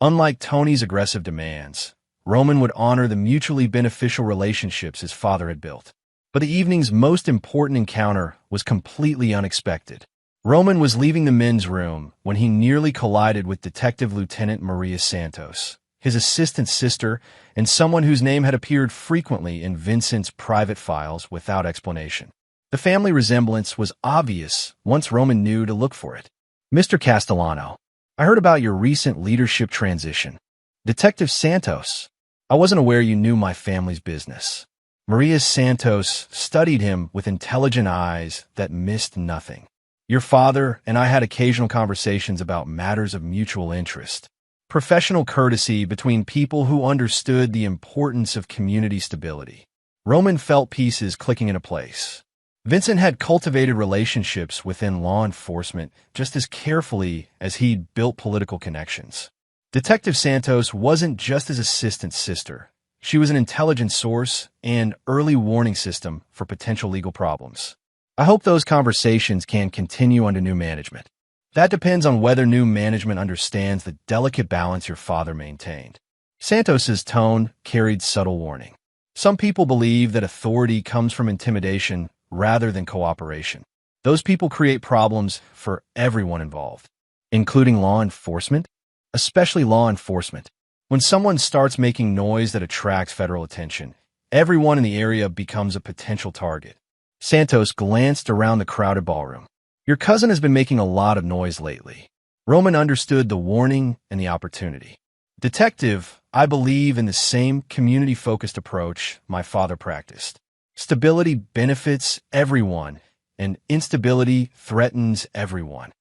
Unlike Tony's aggressive demands, Roman would honor the mutually beneficial relationships his father had built. But the evening's most important encounter was completely unexpected. Roman was leaving the men's room when he nearly collided with Detective Lieutenant Maria Santos, his assistant sister, and someone whose name had appeared frequently in Vincent's private files without explanation. The family resemblance was obvious once Roman knew to look for it. Mr. Castellano, I heard about your recent leadership transition. Detective Santos, I wasn't aware you knew my family's business. Maria Santos studied him with intelligent eyes that missed nothing. Your father and I had occasional conversations about matters of mutual interest. Professional courtesy between people who understood the importance of community stability. Roman felt pieces clicking into place. Vincent had cultivated relationships within law enforcement just as carefully as he'd built political connections. Detective Santos wasn't just his assistant sister. She was an intelligence source and early warning system for potential legal problems. I hope those conversations can continue under new management. That depends on whether new management understands the delicate balance your father maintained. Santos's tone carried subtle warning. Some people believe that authority comes from intimidation rather than cooperation. Those people create problems for everyone involved, including law enforcement, especially law enforcement. When someone starts making noise that attracts federal attention, everyone in the area becomes a potential target. Santos glanced around the crowded ballroom. Your cousin has been making a lot of noise lately. Roman understood the warning and the opportunity. Detective, I believe in the same community-focused approach my father practiced. Stability benefits everyone, and instability threatens everyone.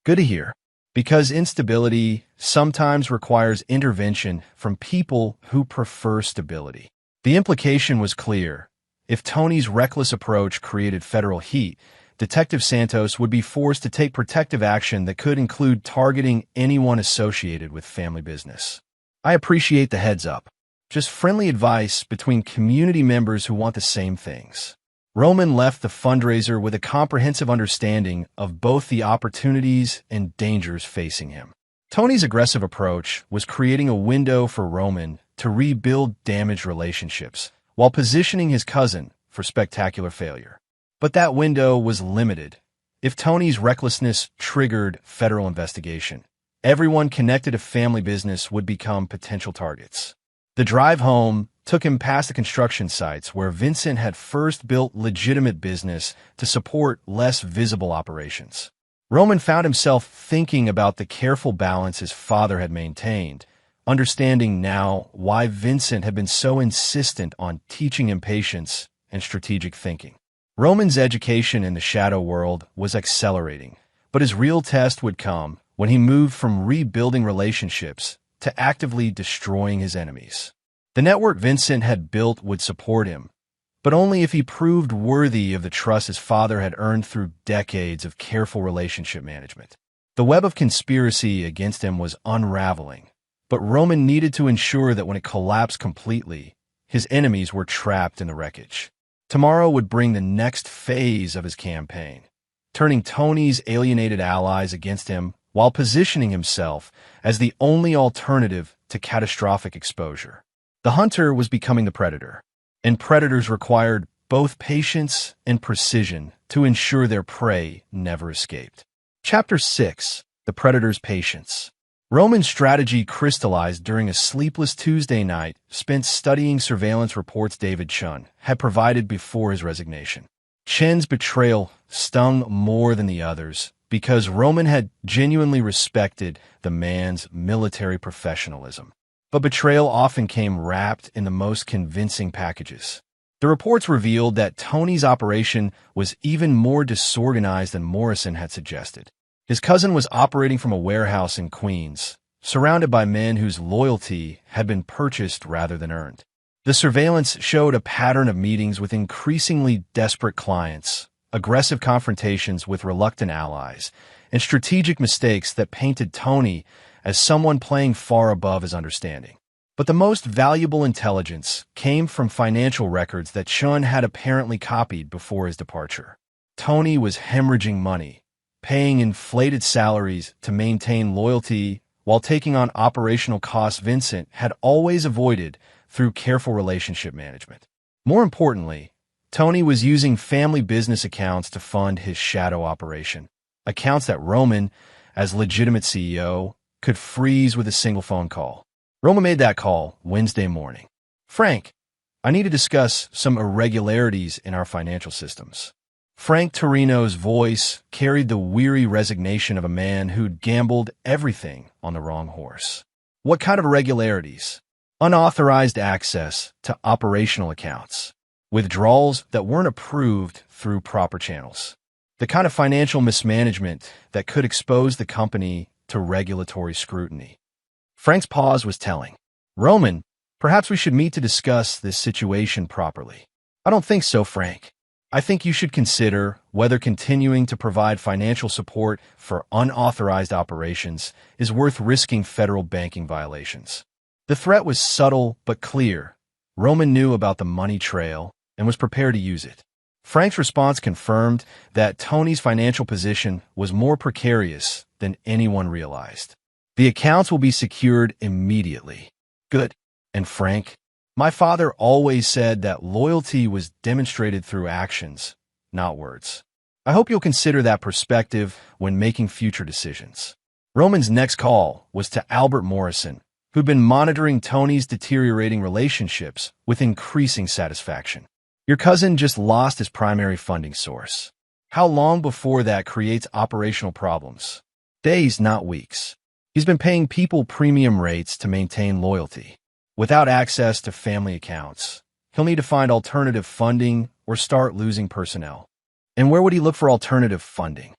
Good to hear, because instability sometimes requires intervention from people who prefer stability. The implication was clear. If Tony's reckless approach created federal heat, Detective Santos would be forced to take protective action that could include targeting anyone associated with family business. I appreciate the heads up. Just friendly advice between community members who want the same things. Roman left the fundraiser with a comprehensive understanding of both the opportunities and dangers facing him. Tony's aggressive approach was creating a window for Roman to rebuild damaged relationships, while positioning his cousin for spectacular failure. But that window was limited. If Tony's recklessness triggered federal investigation, everyone connected to family business would become potential targets. The drive home took him past the construction sites where Vincent had first built legitimate business to support less visible operations. Roman found himself thinking about the careful balance his father had maintained, understanding now why Vincent had been so insistent on teaching him patience and strategic thinking. Roman's education in the shadow world was accelerating, but his real test would come when he moved from rebuilding relationships to actively destroying his enemies. The network Vincent had built would support him, but only if he proved worthy of the trust his father had earned through decades of careful relationship management. The web of conspiracy against him was unraveling, but Roman needed to ensure that when it collapsed completely, his enemies were trapped in the wreckage. Tomorrow would bring the next phase of his campaign, turning Tony's alienated allies against him while positioning himself as the only alternative to catastrophic exposure. The hunter was becoming the predator, and predators required both patience and precision to ensure their prey never escaped. Chapter 6. The Predator's Patience. Roman's strategy crystallized during a sleepless Tuesday night spent studying surveillance reports David Chun had provided before his resignation. Chen's betrayal stung more than the others because Roman had genuinely respected the man's military professionalism. But betrayal often came wrapped in the most convincing packages. The reports revealed that Tony's operation was even more disorganized than Morrison had suggested. His cousin was operating from a warehouse in Queens, surrounded by men whose loyalty had been purchased rather than earned. The surveillance showed a pattern of meetings with increasingly desperate clients, aggressive confrontations with reluctant allies, and strategic mistakes that painted Tony as someone playing far above his understanding. But the most valuable intelligence came from financial records that Chun had apparently copied before his departure. Tony was hemorrhaging money, paying inflated salaries to maintain loyalty while taking on operational costs Vincent had always avoided through careful relationship management. More importantly, Tony was using family business accounts to fund his shadow operation, accounts that Roman, as legitimate CEO, could freeze with a single phone call. Roman made that call Wednesday morning. Frank, I need to discuss some irregularities in our financial systems. Frank Torino's voice carried the weary resignation of a man who'd gambled everything on the wrong horse. What kind of irregularities? Unauthorized access to operational accounts, withdrawals that weren't approved through proper channels, the kind of financial mismanagement that could expose the company to regulatory scrutiny. Frank's pause was telling. Roman, perhaps we should meet to discuss this situation properly. I don't think so, Frank. I think you should consider whether continuing to provide financial support for unauthorized operations is worth risking federal banking violations. The threat was subtle but clear. Roman knew about the money trail and was prepared to use it. Frank's response confirmed that Tony's financial position was more precarious than anyone realized. The accounts will be secured immediately. Good. And Frank? My father always said that loyalty was demonstrated through actions, not words. I hope you'll consider that perspective when making future decisions. Roman's next call was to Albert Morrison, who'd been monitoring Tony's deteriorating relationships with increasing satisfaction. Your cousin just lost his primary funding source. How long before that creates operational problems? Days, not weeks. He's been paying people premium rates to maintain loyalty. Without access to family accounts, he'll need to find alternative funding or start losing personnel. And where would he look for alternative funding?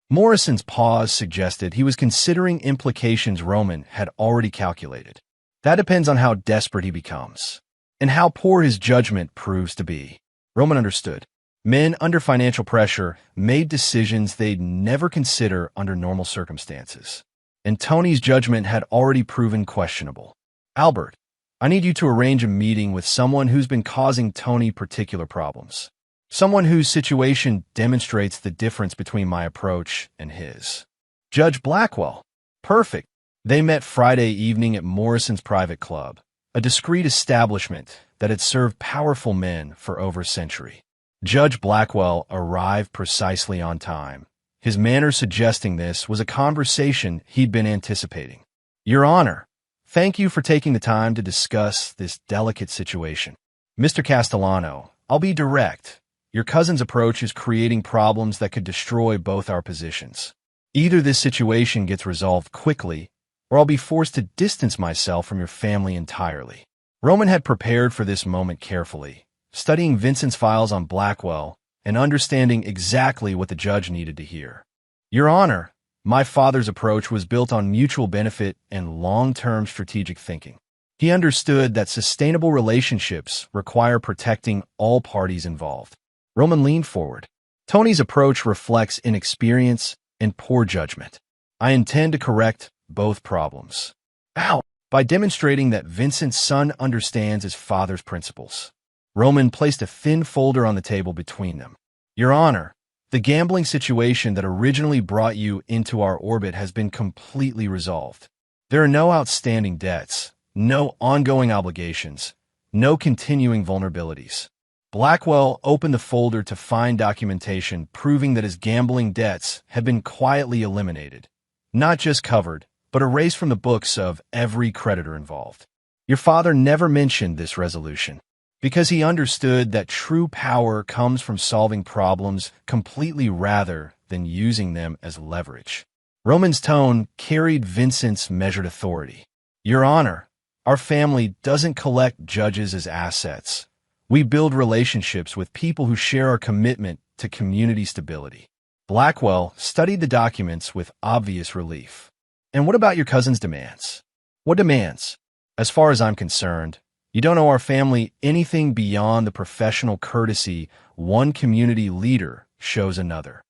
Morrison's pause suggested he was considering implications Roman had already calculated. That depends on how desperate he becomes, and how poor his judgment proves to be. Roman understood. Men under financial pressure made decisions they'd never consider under normal circumstances. And Tony's judgment had already proven questionable. Albert, I need you to arrange a meeting with someone who's been causing Tony particular problems. Someone whose situation demonstrates the difference between my approach and his. Judge Blackwell. Perfect. They met Friday evening at Morrison's private club, a discreet establishment that had served powerful men for over a century. Judge Blackwell arrived precisely on time, his manner suggesting this was a conversation he'd been anticipating. Your Honor, thank you for taking the time to discuss this delicate situation. Mr. Castellano, I'll be direct. Your cousin's approach is creating problems that could destroy both our positions. Either this situation gets resolved quickly, or I'll be forced to distance myself from your family entirely. Roman had prepared for this moment carefully, studying Vincent's files on Blackwell and understanding exactly what the judge needed to hear. Your Honor, my father's approach was built on mutual benefit and long-term strategic thinking. He understood that sustainable relationships require protecting all parties involved. Roman leaned forward. Tony's approach reflects inexperience and poor judgment. I intend to correct both problems. How? By demonstrating that Vincent's son understands his father's principles. Roman placed a thin folder on the table between them. Your Honor, the gambling situation that originally brought you into our orbit has been completely resolved. There are no outstanding debts, no ongoing obligations, no continuing vulnerabilities. Blackwell opened the folder to find documentation proving that his gambling debts had been quietly eliminated, not just covered, but erased from the books of every creditor involved. Your father never mentioned this resolution, because he understood that true power comes from solving problems completely rather than using them as leverage. Roman's tone carried Vincent's measured authority. Your Honor, our family doesn't collect judges as assets. We build relationships with people who share our commitment to community stability. Blackwell studied the documents with obvious relief. And what about your cousin's demands? What demands? As far as I'm concerned, you don't owe our family anything beyond the professional courtesy one community leader shows another.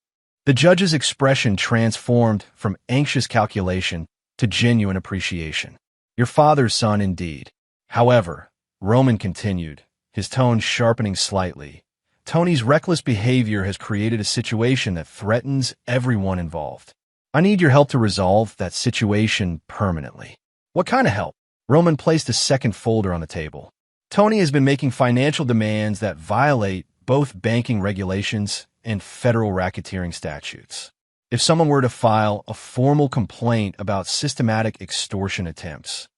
The judge's expression transformed from anxious calculation to genuine appreciation. Your father's son indeed. However, Roman continued, his tone sharpening slightly. Tony's reckless behavior has created a situation that threatens everyone involved. I need your help to resolve that situation permanently. What kind of help? Roman placed a second folder on the table. Tony has been making financial demands that violate both banking regulations and federal racketeering statutes. If someone were to file a formal complaint about systematic extortion attempts,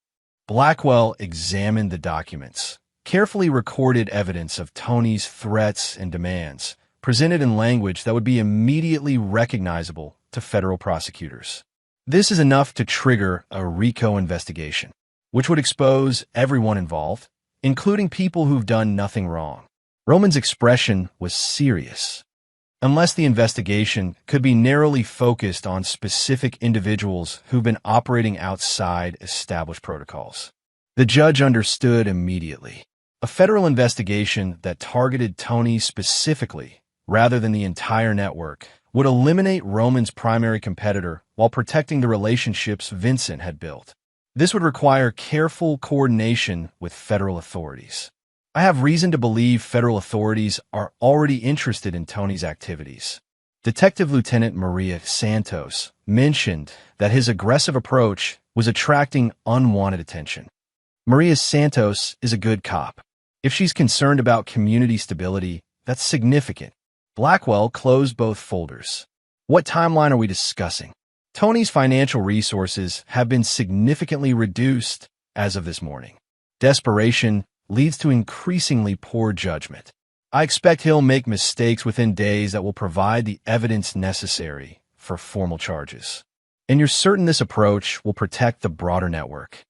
Blackwell examined the documents, carefully recorded evidence of Tony's threats and demands, presented in language that would be immediately recognizable to federal prosecutors. This is enough to trigger a RICO investigation, which would expose everyone involved, including people who've done nothing wrong. Roman's expression was serious. Unless the investigation could be narrowly focused on specific individuals who've been operating outside established protocols. The judge understood immediately. A federal investigation that targeted Tony specifically rather than the entire network, would eliminate Roman's primary competitor while protecting the relationships Vincent had built. This would require careful coordination with federal authorities. I have reason to believe federal authorities are already interested in Tony's activities. Detective Lieutenant Maria Santos mentioned that his aggressive approach was attracting unwanted attention. Maria Santos is a good cop. If she's concerned about community stability, that's significant. Blackwell closed both folders. What timeline are we discussing? Tony's financial resources have been significantly reduced as of this morning. Desperation leads to increasingly poor judgment. I expect he'll make mistakes within days that will provide the evidence necessary for formal charges. And you're certain this approach will protect the broader network?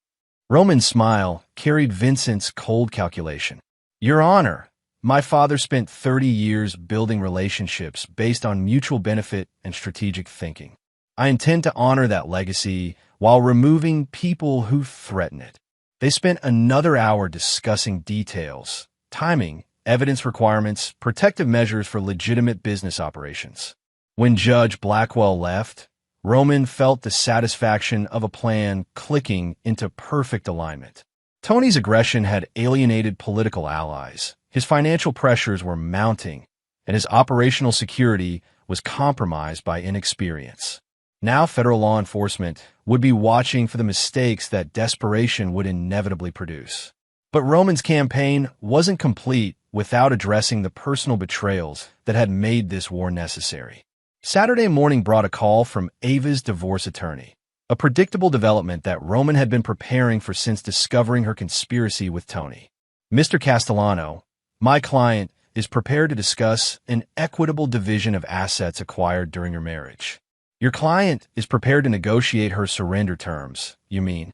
Roman's smile carried Vincent's cold calculation. Your Honor, my father spent 30 years building relationships based on mutual benefit and strategic thinking. I intend to honor that legacy while removing people who threaten it. They spent another hour discussing details, timing, evidence requirements, protective measures for legitimate business operations. When Judge Blackwell left, Roman felt the satisfaction of a plan clicking into perfect alignment. Tony's aggression had alienated political allies, his financial pressures were mounting, and his operational security was compromised by inexperience. Now federal law enforcement would be watching for the mistakes that desperation would inevitably produce. But Roman's campaign wasn't complete without addressing the personal betrayals that had made this war necessary. Saturday morning brought a call from Ava's divorce attorney, a predictable development that Roman had been preparing for since discovering her conspiracy with Tony. Mr. Castellano, my client, is prepared to discuss an equitable division of assets acquired during your marriage. Your client is prepared to negotiate her surrender terms, you mean?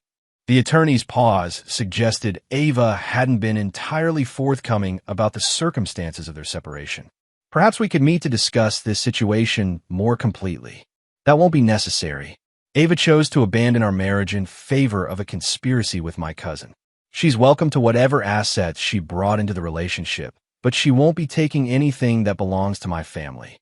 The attorney's pause suggested Ava hadn't been entirely forthcoming about the circumstances of their separation. Perhaps we could meet to discuss this situation more completely. That won't be necessary. Ava chose to abandon our marriage in favor of a conspiracy with my cousin. She's welcome to whatever assets she brought into the relationship, but she won't be taking anything that belongs to my family.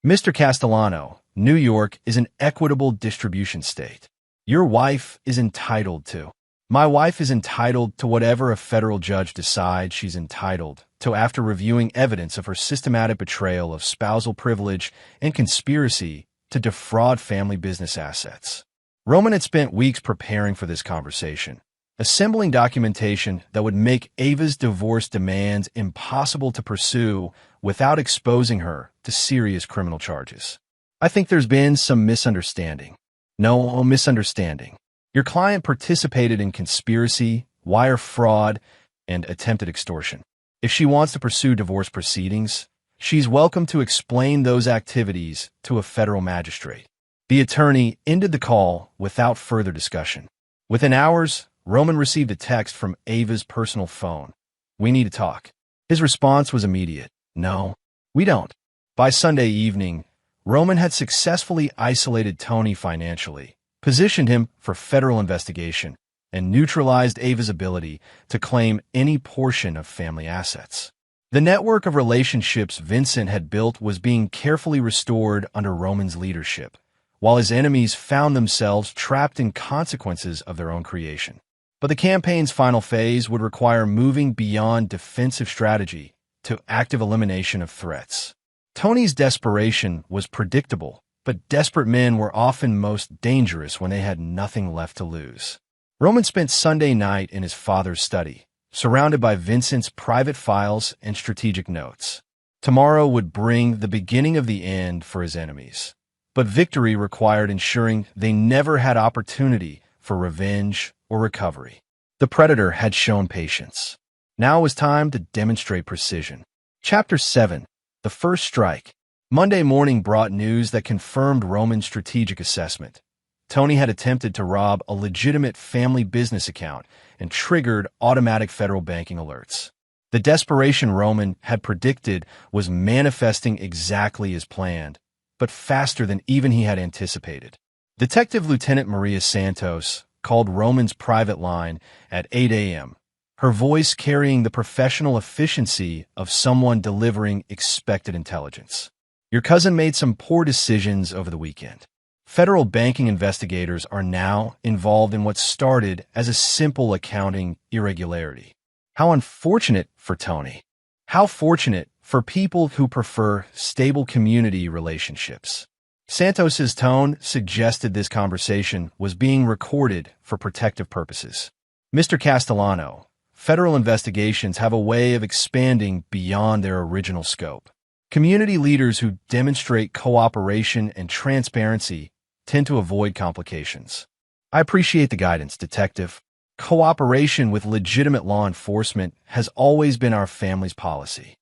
Mr. Castellano, New York is an equitable distribution state. Your wife is entitled to. My wife is entitled to whatever a federal judge decides she's entitled to after reviewing evidence of her systematic betrayal of spousal privilege and conspiracy to defraud family business assets. Roman had spent weeks preparing for this conversation, assembling documentation that would make Ava's divorce demands impossible to pursue without exposing her to serious criminal charges. I think there's been some misunderstanding. No misunderstanding. Your client participated in conspiracy, wire fraud, and attempted extortion. If she wants to pursue divorce proceedings, she's welcome to explain those activities to a federal magistrate. The attorney ended the call without further discussion. Within hours, Roman received a text from Ava's personal phone. We need to talk. His response was immediate. No, we don't. By Sunday evening, Roman had successfully isolated Tony financially, positioned him for federal investigation, and neutralized Ava's ability to claim any portion of family assets. The network of relationships Vincent had built was being carefully restored under Roman's leadership, while his enemies found themselves trapped in consequences of their own creation. But the campaign's final phase would require moving beyond defensive strategy to active elimination of threats. Tony's desperation was predictable, but desperate men were often most dangerous when they had nothing left to lose. Roman spent Sunday night in his father's study, surrounded by Vincent's private files and strategic notes. Tomorrow would bring the beginning of the end for his enemies, but victory required ensuring they never had opportunity for revenge or recovery. The predator had shown patience. Now it was time to demonstrate precision. Chapter 7. The First Strike. Monday morning brought news that confirmed Roman's strategic assessment. Tony had attempted to rob a legitimate family business account and triggered automatic federal banking alerts. The desperation Roman had predicted was manifesting exactly as planned, but faster than even he had anticipated. Detective Lieutenant Maria Santos called Roman's private line at 8 a.m., her voice carrying the professional efficiency of someone delivering expected intelligence. Your cousin made some poor decisions over the weekend. Federal banking investigators are now involved in what started as a simple accounting irregularity. How unfortunate for Tony. How fortunate for people who prefer stable community relationships. Santos's tone suggested this conversation was being recorded for protective purposes. Mr. Castellano, federal investigations have a way of expanding beyond their original scope. Community leaders who demonstrate cooperation and transparency tend to avoid complications. I appreciate the guidance, Detective. Cooperation with legitimate law enforcement has always been our family's policy.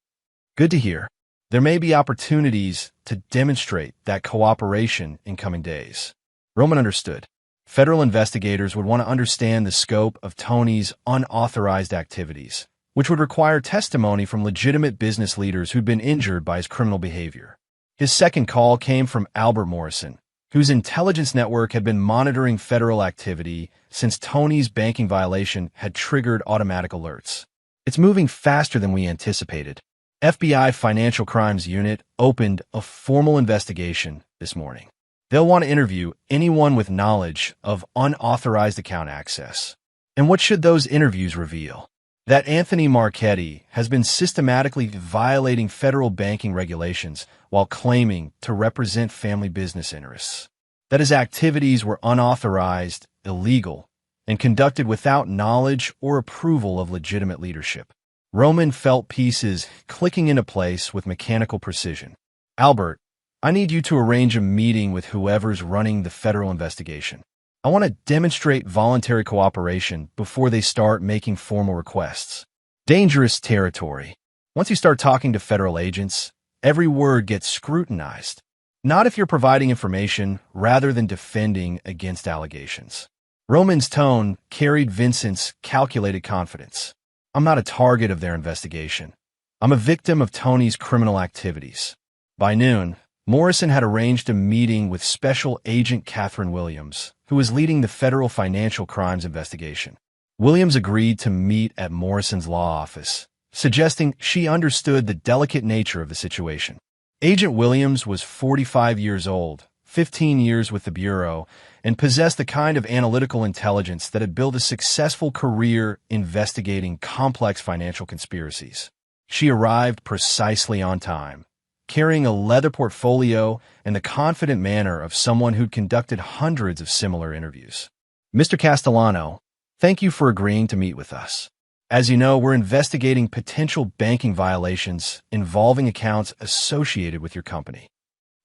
Good to hear. There may be opportunities to demonstrate that cooperation in coming days. Roman understood. Federal investigators would want to understand the scope of Tony's unauthorized activities, which would require testimony from legitimate business leaders who'd been injured by his criminal behavior. His second call came from Albert Morrison, whose intelligence network had been monitoring federal activity since Tony's banking violation had triggered automatic alerts. It's moving faster than we anticipated. FBI Financial Crimes Unit opened a formal investigation this morning. They'll want to interview anyone with knowledge of unauthorized account access. And what should those interviews reveal? That Anthony Marchetti has been systematically violating federal banking regulations while claiming to represent family business interests. That his activities were unauthorized, illegal, and conducted without knowledge or approval of legitimate leadership. Roman felt pieces clicking into place with mechanical precision. Albert, I need you to arrange a meeting with whoever's running the federal investigation. I want to demonstrate voluntary cooperation before they start making formal requests. Dangerous territory. Once you start talking to federal agents, every word gets scrutinized. Not if you're providing information rather than defending against allegations. Roman's tone carried Vincent's calculated confidence. I'm not a target of their investigation. I'm a victim of Tony's criminal activities. By noon, Morrison had arranged a meeting with Special Agent Catherine Williams, who was leading the federal financial crimes investigation. Williams agreed to meet at Morrison's law office, suggesting she understood the delicate nature of the situation. Agent Williams was 45 years old, 15 years with the Bureau, and possessed the kind of analytical intelligence that had built a successful career investigating complex financial conspiracies. She arrived precisely on time, carrying a leather portfolio and the confident manner of someone who'd conducted hundreds of similar interviews. Mr. Castellano, thank you for agreeing to meet with us. As you know, we're investigating potential banking violations involving accounts associated with your company.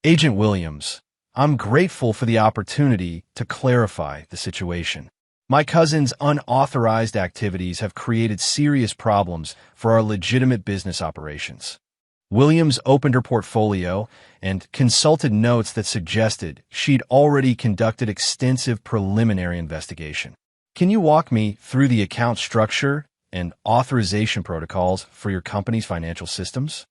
Agent Williams, I'm grateful for the opportunity to clarify the situation. My cousin's unauthorized activities have created serious problems for our legitimate business operations. Williams opened her portfolio and consulted notes that suggested she'd already conducted extensive preliminary investigation. Can you walk me through the account structure and authorization protocols for your company's financial systems?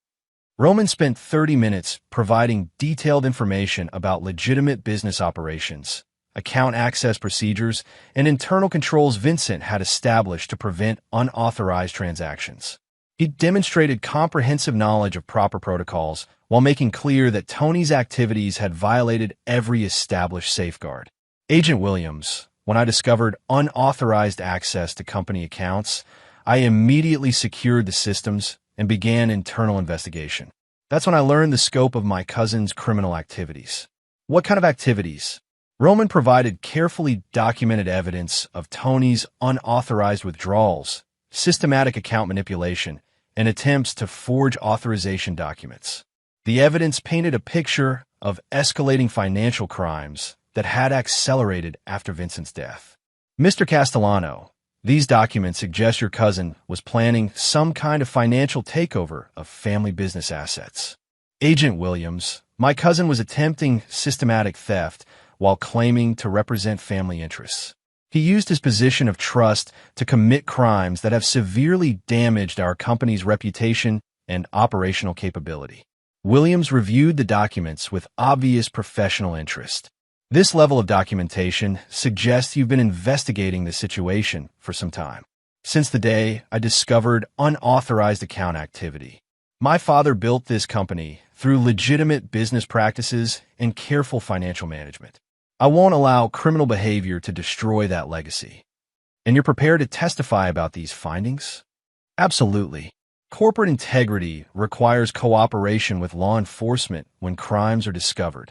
Roman spent 30 minutes providing detailed information about legitimate business operations, account access procedures, and internal controls Vincent had established to prevent unauthorized transactions. He demonstrated comprehensive knowledge of proper protocols while making clear that Tony's activities had violated every established safeguard. Agent Williams, when I discovered unauthorized access to company accounts, I immediately secured the systems and began internal investigation. That's when I learned the scope of my cousin's criminal activities. What kind of activities? Roman provided carefully documented evidence of Tony's unauthorized withdrawals, systematic account manipulation, and attempts to forge authorization documents. The evidence painted a picture of escalating financial crimes that had accelerated after Vincent's death. Mr. Castellano, these documents suggest your cousin was planning some kind of financial takeover of family business assets. Agent Williams, my cousin was attempting systematic theft while claiming to represent family interests. He used his position of trust to commit crimes that have severely damaged our company's reputation and operational capability. Williams reviewed the documents with obvious professional interest. This level of documentation suggests you've been investigating the situation for some time. since the day I discovered unauthorized account activity. My father built this company through legitimate business practices and careful financial management. I won't allow criminal behavior to destroy that legacy. And you're prepared to testify about these findings? Absolutely. Corporate integrity requires cooperation with law enforcement when crimes are discovered.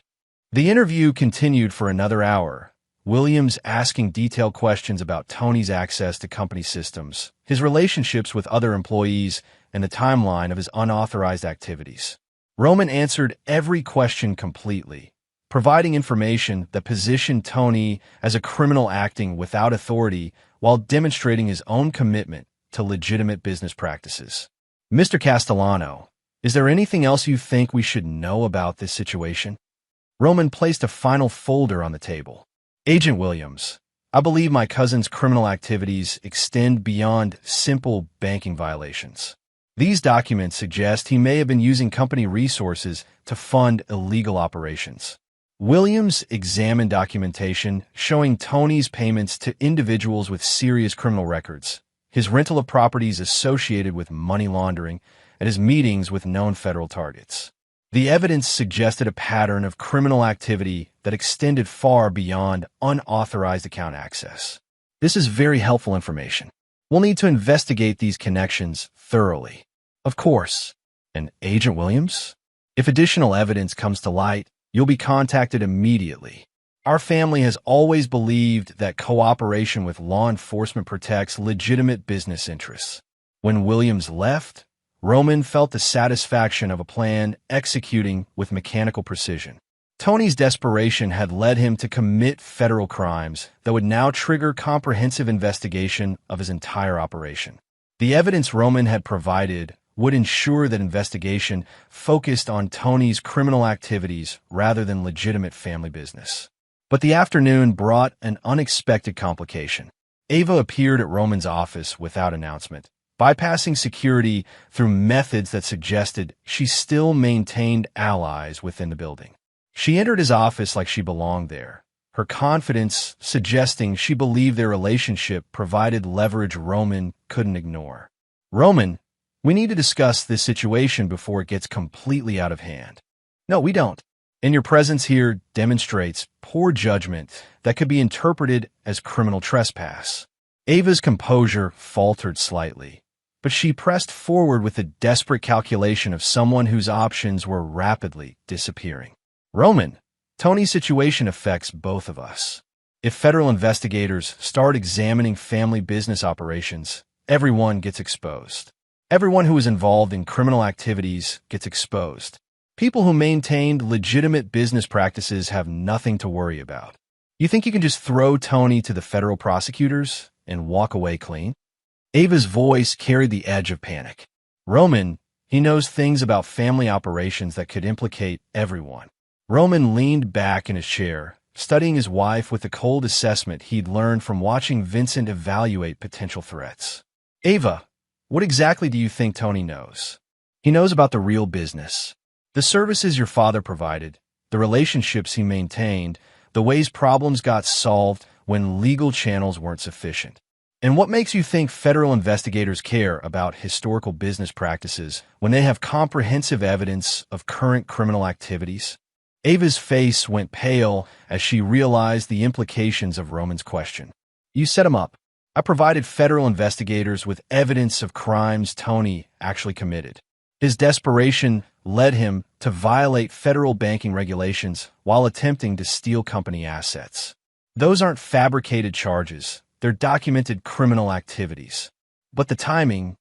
The interview continued for another hour, Williams asking detailed questions about Tony's access to company systems, his relationships with other employees, and the timeline of his unauthorized activities. Roman answered every question completely, providing information that positioned Tony as a criminal acting without authority while demonstrating his own commitment to legitimate business practices. Mr. Castellano, is there anything else you think we should know about this situation? Roman placed a final folder on the table. Agent Williams, I believe my cousin's criminal activities extend beyond simple banking violations. These documents suggest he may have been using company resources to fund illegal operations. Williams examined documentation showing Tony's payments to individuals with serious criminal records, his rental of properties associated with money laundering, and his meetings with known federal targets. The evidence suggested a pattern of criminal activity that extended far beyond unauthorized account access. This is very helpful information. We'll need to investigate these connections thoroughly. Of course. And Agent Williams? If additional evidence comes to light, you'll be contacted immediately. Our family has always believed that cooperation with law enforcement protects legitimate business interests. When Williams left, Roman felt the satisfaction of a plan executing with mechanical precision. Tony's desperation had led him to commit federal crimes that would now trigger comprehensive investigation of his entire operation. The evidence Roman had provided would ensure that investigation focused on Tony's criminal activities rather than legitimate family business. But the afternoon brought an unexpected complication. Ava appeared at Roman's office without announcement, bypassing security through methods that suggested she still maintained allies within the building. She entered his office like she belonged there, her confidence suggesting she believed their relationship provided leverage Roman couldn't ignore. Roman, we need to discuss this situation before it gets completely out of hand. No, we don't. And your presence here demonstrates poor judgment that could be interpreted as criminal trespass. Ava's composure faltered slightly, but she pressed forward with the desperate calculation of someone whose options were rapidly disappearing. Roman, Tony's situation affects both of us. If federal investigators start examining family business operations, everyone gets exposed. Everyone who is involved in criminal activities gets exposed. People who maintained legitimate business practices have nothing to worry about. You think you can just throw Tony to the federal prosecutors and walk away clean? Ava's voice carried the edge of panic. Roman, he knows things about family operations that could implicate everyone. Roman leaned back in his chair, studying his wife with the cold assessment he'd learned from watching Vincent evaluate potential threats. Ava, what exactly do you think Tony knows? He knows about the real business. The services your father provided, the relationships he maintained, the ways problems got solved when legal channels weren't sufficient. And what makes you think federal investigators care about historical business practices when they have comprehensive evidence of current criminal activities? Ava's face went pale as she realized the implications of Roman's question. You set him up. I provided federal investigators with evidence of crimes Tony actually committed. His desperation led him to violate federal banking regulations while attempting to steal company assets. Those aren't fabricated charges. They're documented criminal activities. But the timing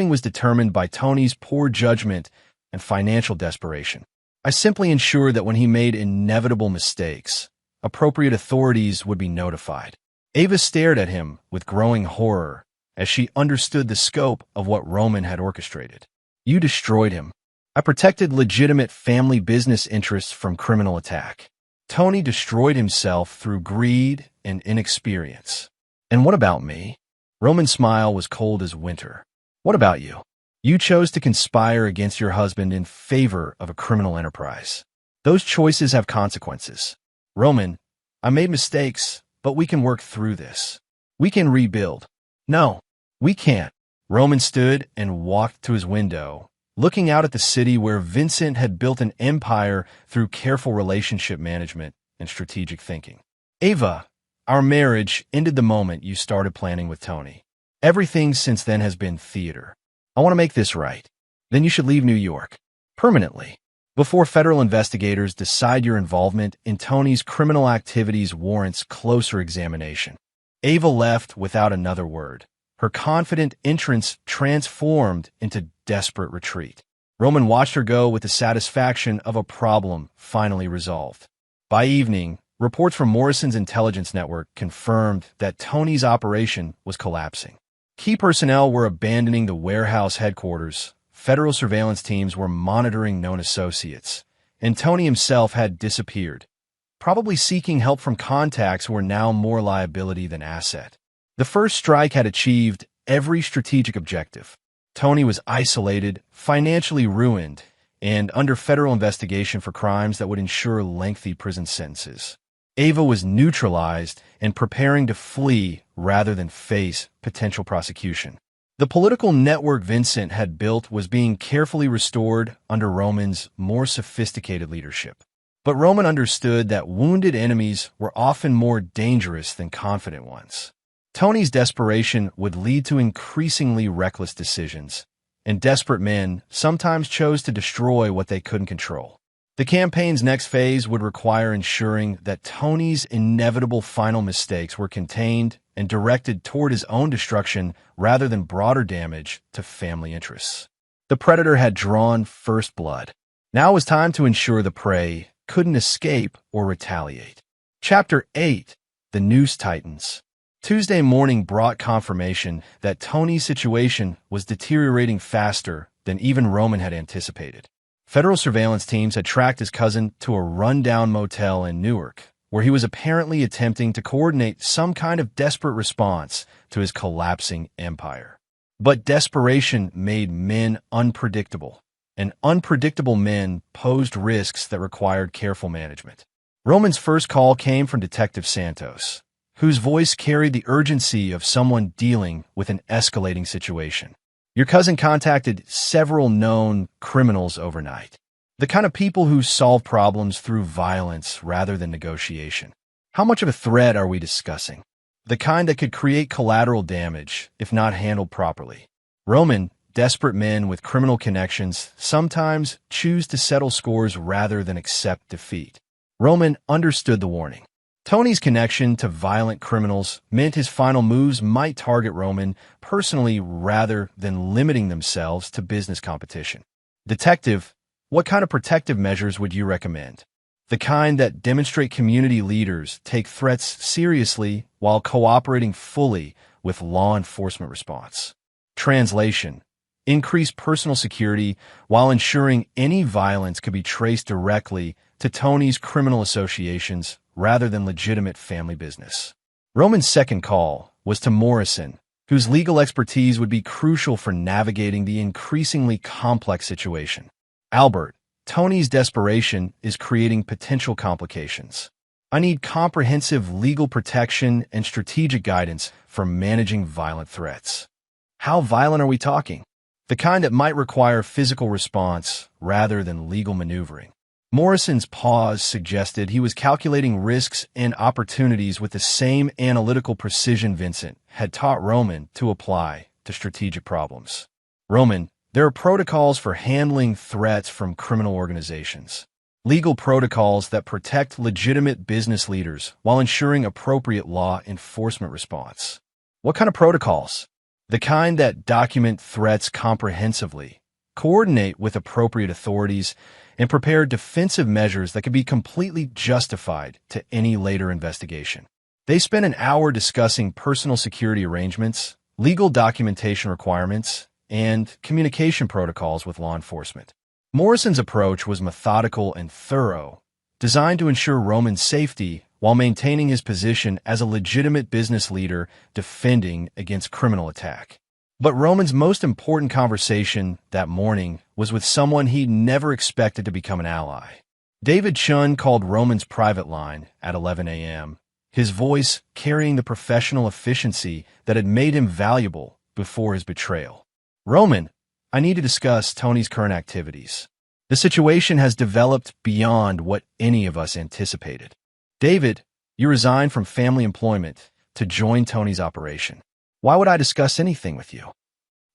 was determined by Tony's poor judgment and financial desperation. I simply ensured that when he made inevitable mistakes, appropriate authorities would be notified. Ava stared at him with growing horror as she understood the scope of what Roman had orchestrated. You destroyed him. I protected legitimate family business interests from criminal attack. Tony destroyed himself through greed and inexperience. And what about me? Roman's smile was cold as winter. What about you? You chose to conspire against your husband in favor of a criminal enterprise. Those choices have consequences. Roman, I made mistakes, but we can work through this. We can rebuild. No, We can't. Roman stood and walked to his window, looking out at the city where Vincent had built an empire through careful relationship management and strategic thinking. Ava, our marriage ended the moment you started planning with Tony. Everything since then has been theater. I want to make this right. Then you should leave New York. Permanently. Before federal investigators decide your involvement in Tony's criminal activities warrants closer examination. Ava left without another word. Her confident entrance transformed into desperate retreat. Roman watched her go with the satisfaction of a problem finally resolved. By evening, reports from Morrison's intelligence network confirmed that Tony's operation was collapsing. Key personnel were abandoning the warehouse headquarters, federal surveillance teams were monitoring known associates, and Tony himself had disappeared, probably seeking help from contacts who were now more liability than asset. The first strike had achieved every strategic objective. Tony was isolated, financially ruined, and under federal investigation for crimes that would ensure lengthy prison sentences. Ava was neutralized and preparing to flee rather than face potential prosecution. The political network Vincent had built was being carefully restored under Roman's more sophisticated leadership. But Roman understood that wounded enemies were often more dangerous than confident ones. Tony's desperation would lead to increasingly reckless decisions, and desperate men sometimes chose to destroy what they couldn't control. The campaign's next phase would require ensuring that Tony's inevitable final mistakes were contained and directed toward his own destruction rather than broader damage to family interests. The predator had drawn first blood. Now it was time to ensure the prey couldn't escape or retaliate. Chapter 8: The Noose Tightens. Tuesday morning brought confirmation that Tony's situation was deteriorating faster than even Roman had anticipated. Federal surveillance teams had tracked his cousin to a rundown motel in Newark, where he was apparently attempting to coordinate some kind of desperate response to his collapsing empire. But desperation made men unpredictable, and unpredictable men posed risks that required careful management. Roman's first call came from Detective Santos, whose voice carried the urgency of someone dealing with an escalating situation. Your cousin contacted several known criminals overnight. The kind of people who solve problems through violence rather than negotiation. How much of a threat are we discussing? The kind that could create collateral damage if not handled properly. Roman, desperate men with criminal connections sometimes choose to settle scores rather than accept defeat. Roman understood the warning. Tony's connection to violent criminals meant his final moves might target Roman personally rather than limiting themselves to business competition. Detective, what kind of protective measures would you recommend? The kind that demonstrate community leaders take threats seriously while cooperating fully with law enforcement response. Translation: increase personal security while ensuring any violence could be traced directly to Tony's criminal associations rather than legitimate family business. Roman's second call was to Morrison, whose legal expertise would be crucial for navigating the increasingly complex situation. Albert, Tony's desperation is creating potential complications. I need comprehensive legal protection and strategic guidance for managing violent threats. How violent are we talking? The kind that might require physical response rather than legal maneuvering. Morrison's pause suggested he was calculating risks and opportunities with the same analytical precision Vincent had taught Roman to apply to strategic problems. Roman, there are protocols for handling threats from criminal organizations. Legal protocols that protect legitimate business leaders while ensuring appropriate law enforcement response. What kind of protocols? The kind that document threats comprehensively, coordinate with appropriate authorities, and prepare defensive measures that can be completely justified to any later investigation. They spent an hour discussing personal security arrangements, legal documentation requirements, and communication protocols with law enforcement. Morrison's approach was methodical and thorough, designed to ensure Roman's safety while maintaining his position as a legitimate business leader defending against criminal attack. But Roman's most important conversation that morning was with someone he never expected to become an ally. David Chun called Roman's private line at 11 a.m., his voice carrying the professional efficiency that had made him valuable before his betrayal. Roman, I need to discuss Tony's current activities. The situation has developed beyond what any of us anticipated. David, you resigned from family employment to join Tony's operation. Why would I discuss anything with you?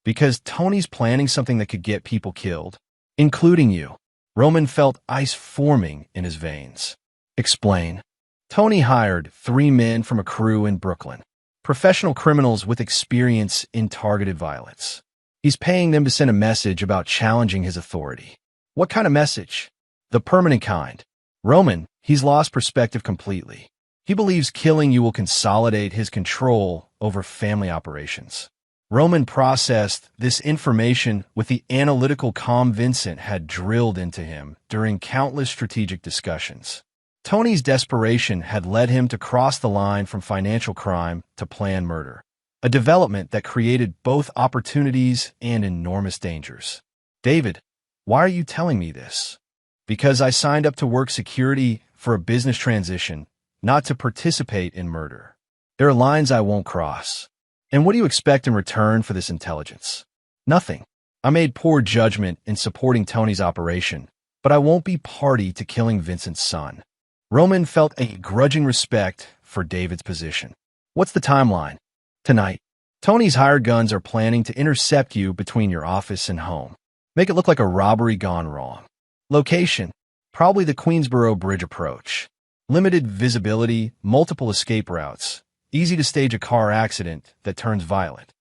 Because Tony's planning something that could get people killed, including you. Roman felt ice forming in his veins. Explain. Tony hired 3 men from a crew in Brooklyn, professional criminals with experience in targeted violence. He's paying them to send a message about challenging his authority. What kind of message? The permanent kind. Roman, he's lost perspective completely. He believes killing you will consolidate his control over family operations. Roman processed this information with the analytical calm Vincent had drilled into him during countless strategic discussions. Tony's desperation had led him to cross the line from financial crime to planned murder, a development that created both opportunities and enormous dangers. David, why are you telling me this? Because I signed up to work security for a business transition, not to participate in murder. There are lines I won't cross. And what do you expect in return for this intelligence? Nothing. I made poor judgment in supporting Tony's operation, but I won't be party to killing Vincent's son. Roman felt a grudging respect for David's position. What's the timeline? Tonight. Tony's hired guns are planning to intercept you between your office and home. Make it look like a robbery gone wrong. Location, probably the Queensboro Bridge approach. Limited visibility, multiple escape routes. Easy to stage a car accident that turns violent.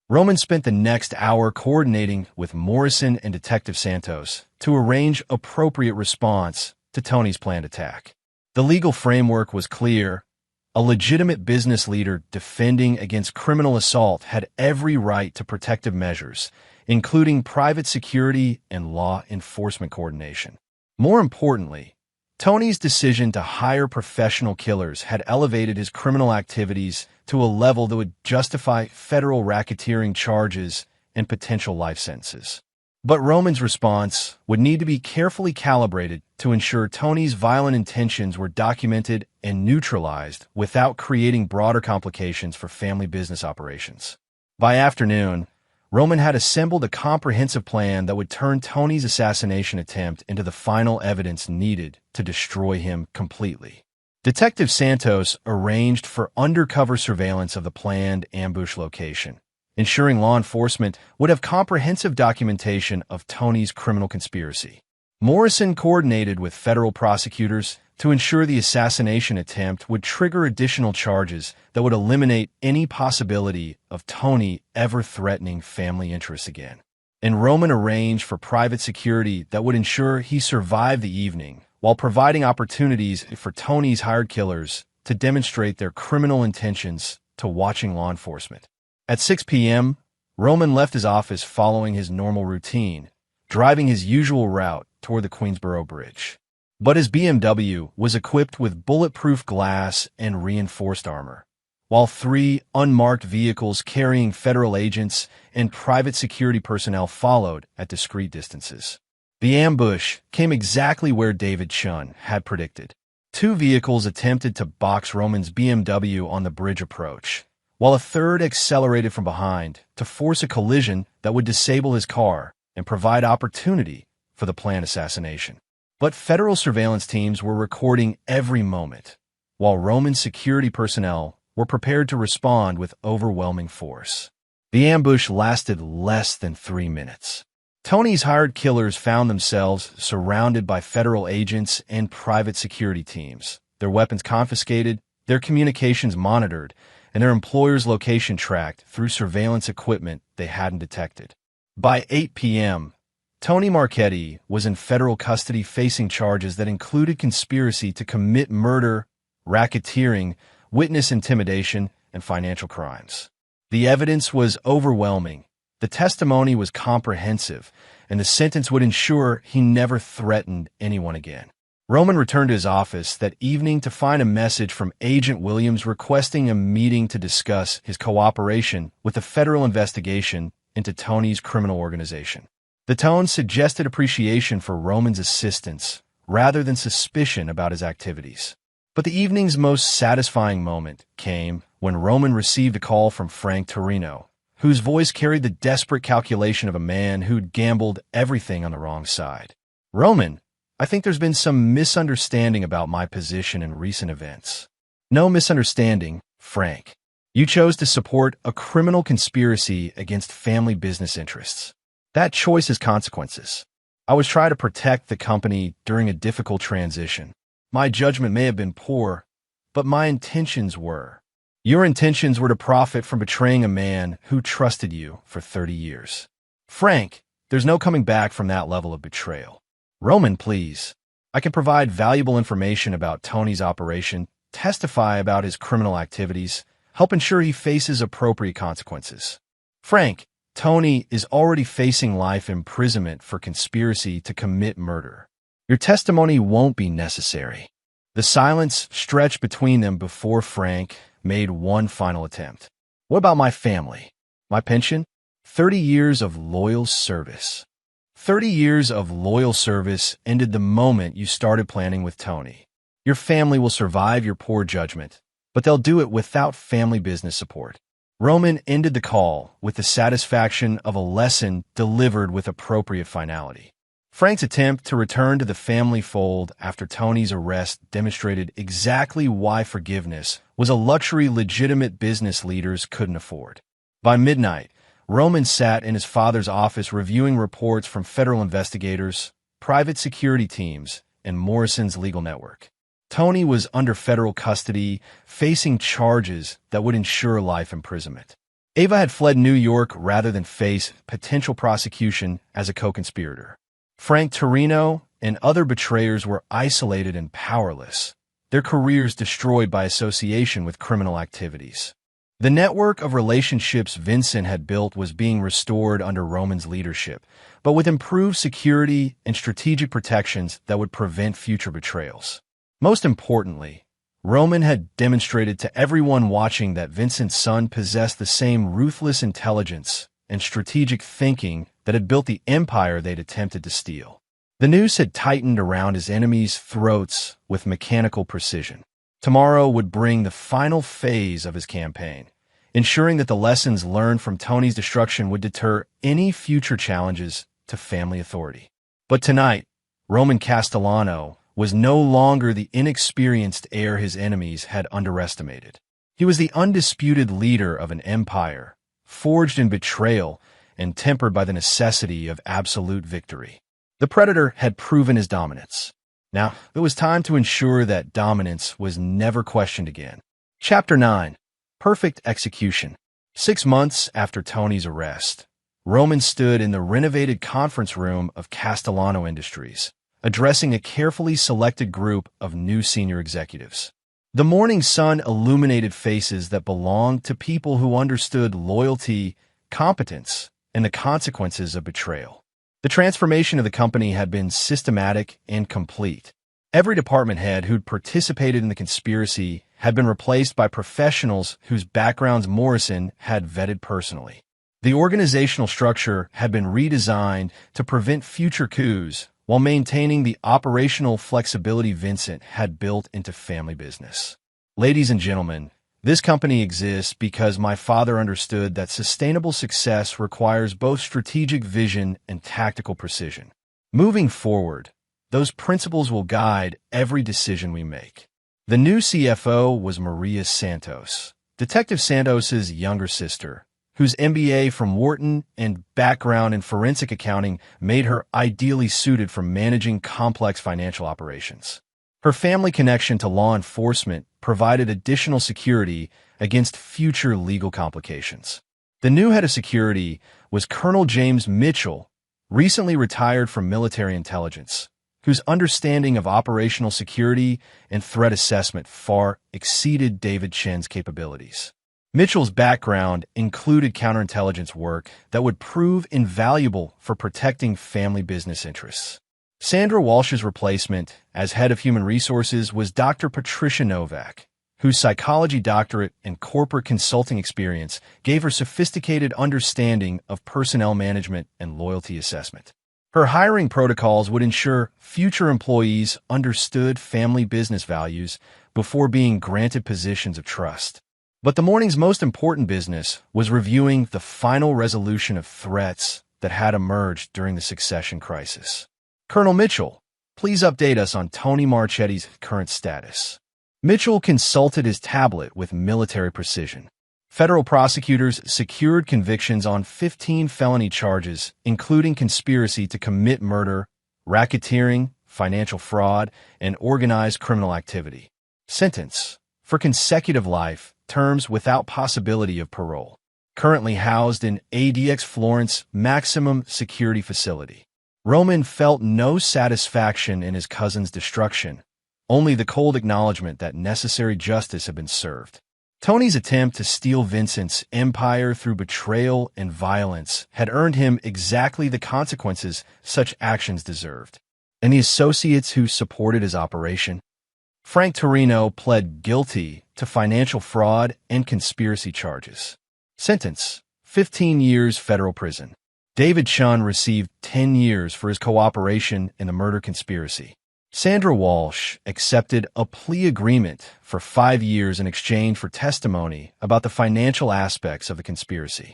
Roman spent the next hour coordinating with Morrison and Detective Santos to arrange appropriate response to Tony's planned attack. The legal framework was clear. A legitimate business leader defending against criminal assault had every right to protective measures, including private security and law enforcement coordination. More importantly, Tony's decision to hire professional killers had elevated his criminal activities to a level that would justify federal racketeering charges and potential life sentences. But Roman's response would need to be carefully calibrated to ensure Tony's violent intentions were documented and neutralized without creating broader complications for family business operations. By afternoon, Roman had assembled a comprehensive plan that would turn Tony's assassination attempt into the final evidence needed to destroy him completely. Detective Santos arranged for undercover surveillance of the planned ambush location, ensuring law enforcement would have comprehensive documentation of Tony's criminal conspiracy. Morrison coordinated with federal prosecutors to ensure the assassination attempt would trigger additional charges that would eliminate any possibility of Tony ever threatening family interests again. And Roman arranged for private security that would ensure he survived the evening, while providing opportunities for Tony's hired killers to demonstrate their criminal intentions to watching law enforcement. At 6 p.m., Roman left his office following his normal routine, driving his usual route toward the Queensboro Bridge. But his BMW was equipped with bulletproof glass and reinforced armor, while 3 unmarked vehicles carrying federal agents and private security personnel followed at discreet distances. The ambush came exactly where David Chun had predicted. 2 vehicles attempted to box Roman's BMW on the bridge approach, while a third accelerated from behind to force a collision that would disable his car and provide opportunity for the planned assassination. But federal surveillance teams were recording every moment, while Roman security personnel were prepared to respond with overwhelming force. The ambush lasted less than 3 minutes. Tony's hired killers found themselves surrounded by federal agents and private security teams, their weapons confiscated, their communications monitored, and their employer's location tracked through surveillance equipment they hadn't detected. By 8 p.m., Tony Marchetti was in federal custody facing charges that included conspiracy to commit murder, racketeering, witness intimidation, and financial crimes. The evidence was overwhelming, the testimony was comprehensive, and the sentence would ensure he never threatened anyone again. Roman returned to his office that evening to find a message from Agent Williams requesting a meeting to discuss his cooperation with the federal investigation into Tony's criminal organization. The tone suggested appreciation for Roman's assistance rather than suspicion about his activities. But the evening's most satisfying moment came when Roman received a call from Frank Torino, whose voice carried the desperate calculation of a man who'd gambled everything on the wrong side. "Roman, I think there's been some misunderstanding about my position in recent events." "No misunderstanding, Frank. You chose to support a criminal conspiracy against family business interests. That choice has consequences. I was trying to protect the company during a difficult transition. My judgment may have been poor, but my intentions were. Your intentions were to profit from betraying a man who trusted you for 30 years. Frank, there's no coming back from that level of betrayal. Roman, please. I can provide valuable information about Tony's operation, testify about his criminal activities, help ensure he faces appropriate consequences. Frank, Tony is already facing life imprisonment for conspiracy to commit murder. Your testimony won't be necessary." The silence stretched between them before Frank made one final attempt. "What about my family? My pension? 30 years of loyal service." 30 years of loyal service ended the moment you started planning with Tony. Your family will survive your poor judgment, but they'll do it without family business support. Roman ended the call with the satisfaction of a lesson delivered with appropriate finality. Frank's attempt to return to the family fold after Tony's arrest demonstrated exactly why forgiveness was a luxury legitimate business leaders couldn't afford. By midnight, Roman sat in his father's office reviewing reports from federal investigators, private security teams, and Morrison's legal network. Tony was under federal custody, facing charges that would ensure life imprisonment. Ava had fled New York rather than face potential prosecution as a co-conspirator. Frank Torino and other betrayers were isolated and powerless, their careers destroyed by association with criminal activities. The network of relationships Vincent had built was being restored under Roman's leadership, but with improved security and strategic protections that would prevent future betrayals. Most importantly, Roman had demonstrated to everyone watching that Vincent's son possessed the same ruthless intelligence and strategic thinking that had built the empire they'd attempted to steal. The noose had tightened around his enemies' throats with mechanical precision. Tomorrow would bring the final phase of his campaign, ensuring that the lessons learned from Tony's destruction would deter any future challenges to family authority. But tonight, Roman Castellano was no longer the inexperienced heir his enemies had underestimated. He was the undisputed leader of an empire, forged in betrayal and tempered by the necessity of absolute victory. The Predator had proven his dominance. Now, it was time to ensure that dominance was never questioned again. Chapter 9. Perfect Execution. 6 months after Tony's arrest, Roman stood in the renovated conference room of Castellano Industries, addressing a carefully selected group of new senior executives. The morning sun illuminated faces that belonged to people who understood loyalty, competence, and the consequences of betrayal. The transformation of the company had been systematic and complete. Every department head who'd participated in the conspiracy had been replaced by professionals whose backgrounds Morrison had vetted personally. The organizational structure had been redesigned to prevent future coups while maintaining the operational flexibility Vincent had built into family business. Ladies and gentlemen, this company exists because my father understood that sustainable success requires both strategic vision and tactical precision. Moving forward, those principles will guide every decision we make. The new CFO was Maria Santos, Detective Santos's younger sister, whose MBA from Wharton and background in forensic accounting made her ideally suited for managing complex financial operations. Her family connection to law enforcement provided additional security against future legal complications. The new head of security was Colonel James Mitchell, recently retired from military intelligence, whose understanding of operational security and threat assessment far exceeded David Chen's capabilities. Mitchell's background included counterintelligence work that would prove invaluable for protecting family business interests. Sandra Walsh's replacement as head of human resources was Dr. Patricia Novak, whose psychology doctorate and corporate consulting experience gave her sophisticated understanding of personnel management and loyalty assessment. Her hiring protocols would ensure future employees understood family business values before being granted positions of trust. But the morning's most important business was reviewing the final resolution of threats that had emerged during the succession crisis. Colonel Mitchell, please update us on Tony Marchetti's current status. Mitchell consulted his tablet with military precision. Federal prosecutors secured convictions on 15 felony charges, including conspiracy to commit murder, racketeering, financial fraud, and organized criminal activity. Sentence: for consecutive life terms without possibility of parole. Currently housed in ADX Florence Maximum Security Facility. Roman felt no satisfaction in his cousin's destruction, only the cold acknowledgement that necessary justice had been served. Tony's attempt to steal Vincent's empire through betrayal and violence had earned him exactly the consequences such actions deserved. And the associates who supported his operation? Frank Torino pled guilty to financial fraud and conspiracy charges. Sentence: 15 years federal prison. David Chun received 10 years for his cooperation in the murder conspiracy. Sandra Walsh accepted a plea agreement for 5 years in exchange for testimony about the financial aspects of the conspiracy.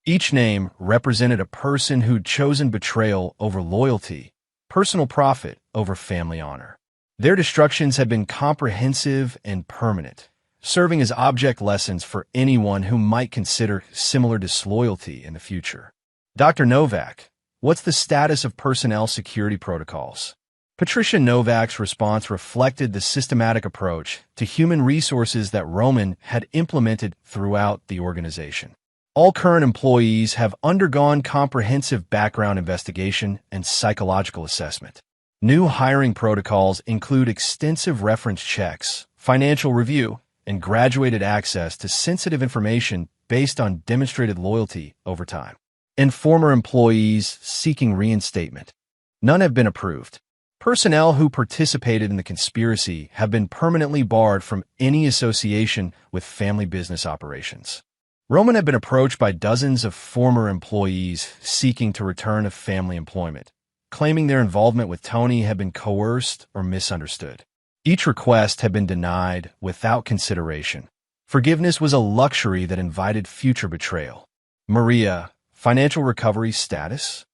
Each name represented a person who'd chosen betrayal over loyalty, personal profit over family honor. Their destructions had been comprehensive and permanent, serving as object lessons for anyone who might consider similar disloyalty in the future. Dr. Novak, what's the status of personnel security protocols? Patricia Novak's response reflected the systematic approach to human resources that Roman had implemented throughout the organization. All current employees have undergone comprehensive background investigation and psychological assessment. New hiring protocols include extensive reference checks, financial review, and graduated access to sensitive information based on demonstrated loyalty over time. And former employees seeking reinstatement. None have been approved. Personnel who participated in the conspiracy have been permanently barred from any association with family business operations. Roman had been approached by dozens of former employees seeking to return to family employment, claiming their involvement with Tony had been coerced or misunderstood. Each request had been denied without consideration. Forgiveness was a luxury that invited future betrayal. Maria, financial recovery status?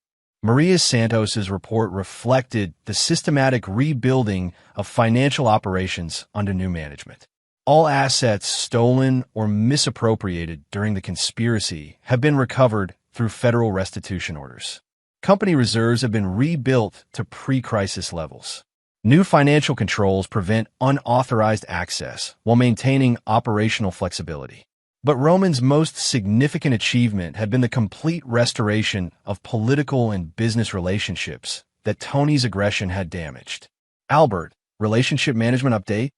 Maria Santos's report reflected the systematic rebuilding of financial operations under new management. All assets stolen or misappropriated during the conspiracy have been recovered through federal restitution orders. Company reserves have been rebuilt to pre-crisis levels. New financial controls prevent unauthorized access while maintaining operational flexibility. But Roman's most significant achievement had been the complete restoration of political and business relationships that Tony's aggression had damaged. Albert, relationship management update?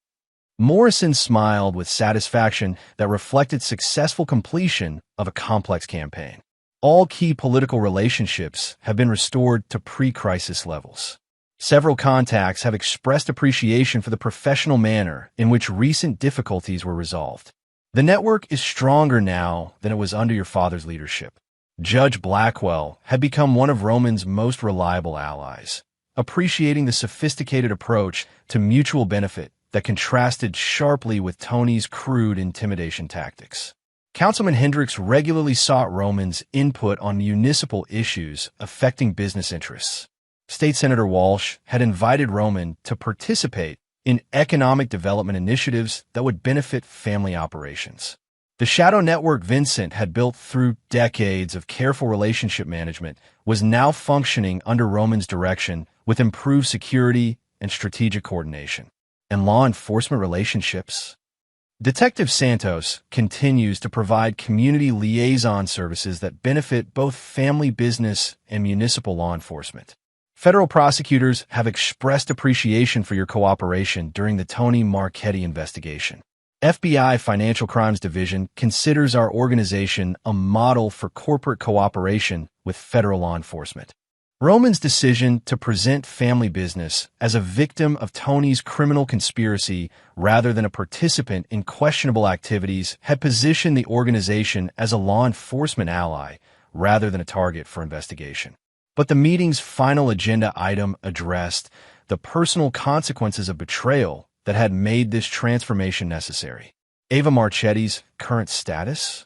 Morrison smiled with satisfaction that reflected successful completion of a complex campaign. All key political relationships have been restored to pre-crisis levels. Several contacts have expressed appreciation for the professional manner in which recent difficulties were resolved. The network is stronger now than it was under your father's leadership. Judge Blackwell had become one of Roman's most reliable allies, appreciating the sophisticated approach to mutual benefit that contrasted sharply with Tony's crude intimidation tactics. Councilman Hendricks regularly sought Roman's input on municipal issues affecting business interests. State Senator Walsh had invited Roman to participate in economic development initiatives that would benefit family operations. The shadow network Vincent had built through decades of careful relationship management was now functioning under Roman's direction with improved security and strategic coordination. And law enforcement relationships? Detective Santos continues to provide community liaison services that benefit both family business and municipal law enforcement. Federal prosecutors have expressed appreciation for your cooperation during the Tony Marchetti investigation. FBI Financial Crimes Division considers our organization a model for corporate cooperation with federal law enforcement. Roman's decision to present family business as a victim of Tony's criminal conspiracy rather than a participant in questionable activities had positioned the organization as a law enforcement ally rather than a target for investigation. But the meeting's final agenda item addressed the personal consequences of betrayal that had made this transformation necessary. Ava Marchetti's current status?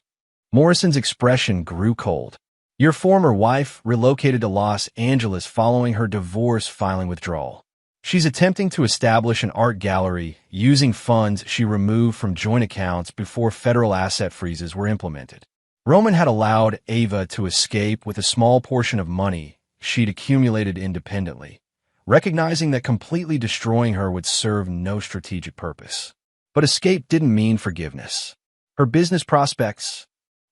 Morrison's expression grew cold. Your former wife relocated to Los Angeles following her divorce filing withdrawal. She's attempting to establish an art gallery using funds she removed from joint accounts before federal asset freezes were implemented. Roman had allowed Ava to escape with a small portion of money she'd accumulated independently, recognizing that completely destroying her would serve no strategic purpose. But escape didn't mean forgiveness. Her business prospects?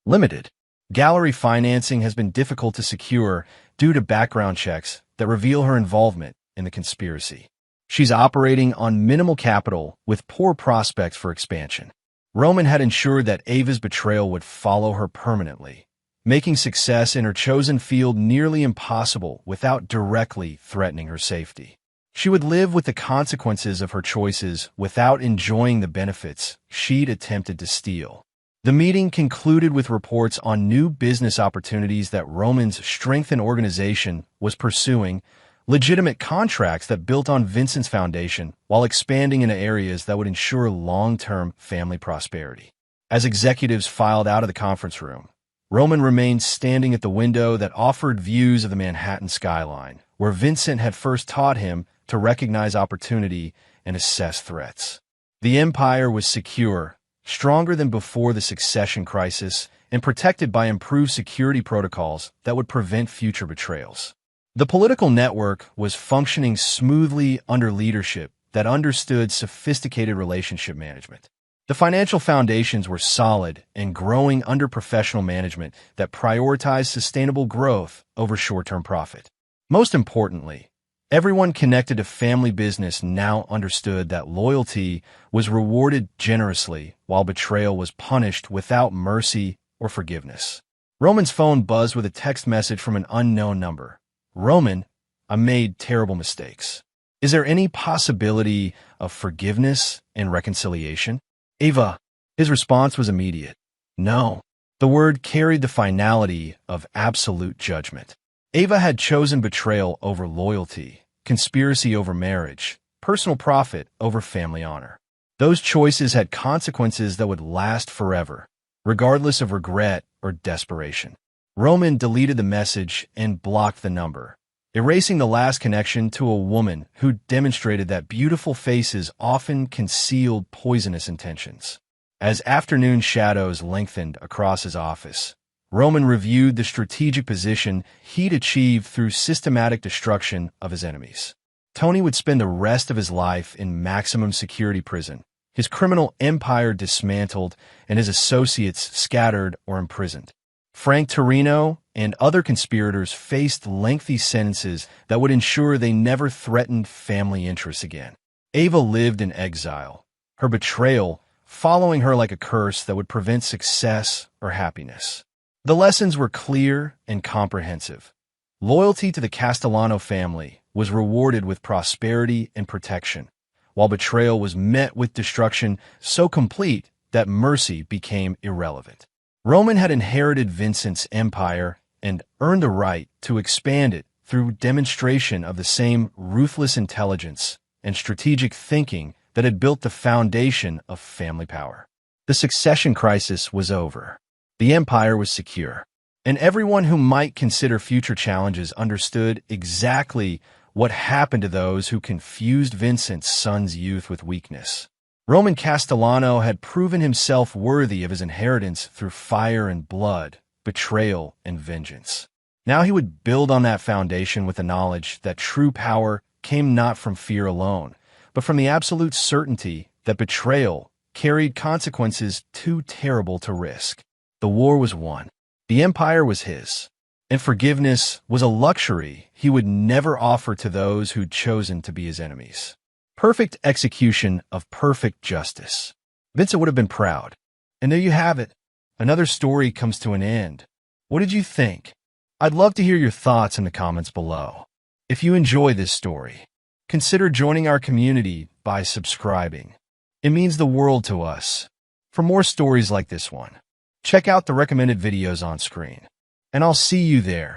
Limited. Gallery financing has been difficult to secure due to background checks that reveal her involvement in the conspiracy. She's operating on minimal capital with poor prospects for expansion. Roman had ensured that Ava's betrayal would follow her permanently, making success in her chosen field nearly impossible without directly threatening her safety. She would live with the consequences of her choices without enjoying the benefits she'd attempted to steal. The meeting concluded with reports on new business opportunities that Roman's strengthened organization was pursuing, legitimate contracts that built on Vincent's foundation while expanding into areas that would ensure long-term family prosperity. As executives filed out of the conference room, Roman remained standing at the window that offered views of the Manhattan skyline, where Vincent had first taught him to recognize opportunity and assess threats. The empire was secure, stronger than before the succession crisis, and protected by improved security protocols that would prevent future betrayals. The political network was functioning smoothly under leadership that understood sophisticated relationship management. The financial foundations were solid and growing under professional management that prioritized sustainable growth over short-term profit. Most importantly, everyone connected to family business now understood that loyalty was rewarded generously while betrayal was punished without mercy or forgiveness. Roman's phone buzzed with a text message from an unknown number. Roman, I made terrible mistakes. Is there any possibility of forgiveness and reconciliation? Ava. His response was immediate. No. The word carried the finality of absolute judgment. Ava had chosen betrayal over loyalty, conspiracy over marriage, personal profit over family honor. Those choices had consequences that would last forever, regardless of regret or desperation. Roman deleted the message and blocked the number, erasing the last connection to a woman who demonstrated that beautiful faces often concealed poisonous intentions. As afternoon shadows lengthened across his office, Roman reviewed the strategic position he'd achieved through systematic destruction of his enemies. Tony would spend the rest of his life in maximum security prison, his criminal empire dismantled and his associates scattered or imprisoned. Frank Torino and other conspirators faced lengthy sentences that would ensure they never threatened family interests again. Ava lived in exile, her betrayal following her like a curse that would prevent success or happiness. The lessons were clear and comprehensive. Loyalty to the Castellano family was rewarded with prosperity and protection, while betrayal was met with destruction so complete that mercy became irrelevant. Roman had inherited Vincent's empire and earned the right to expand it through demonstration of the same ruthless intelligence and strategic thinking that had built the foundation of family power. The succession crisis was over. The empire was secure, and everyone who might consider future challenges understood exactly what happened to those who confused Vincent's son's youth with weakness. Roman Castellano had proven himself worthy of his inheritance through fire and blood, betrayal and vengeance. Now he would build on that foundation with the knowledge that true power came not from fear alone, but from the absolute certainty that betrayal carried consequences too terrible to risk. The war was won. The empire was his. And forgiveness was a luxury he would never offer to those who'd chosen to be his enemies. Perfect execution of perfect justice. Vincent would have been proud. And there you have it. Another story comes to an end. What did you think? I'd love to hear your thoughts in the comments below. If you enjoy this story, consider joining our community by subscribing. It means the world to us. For more stories like this one, check out the recommended videos on screen. And I'll see you there.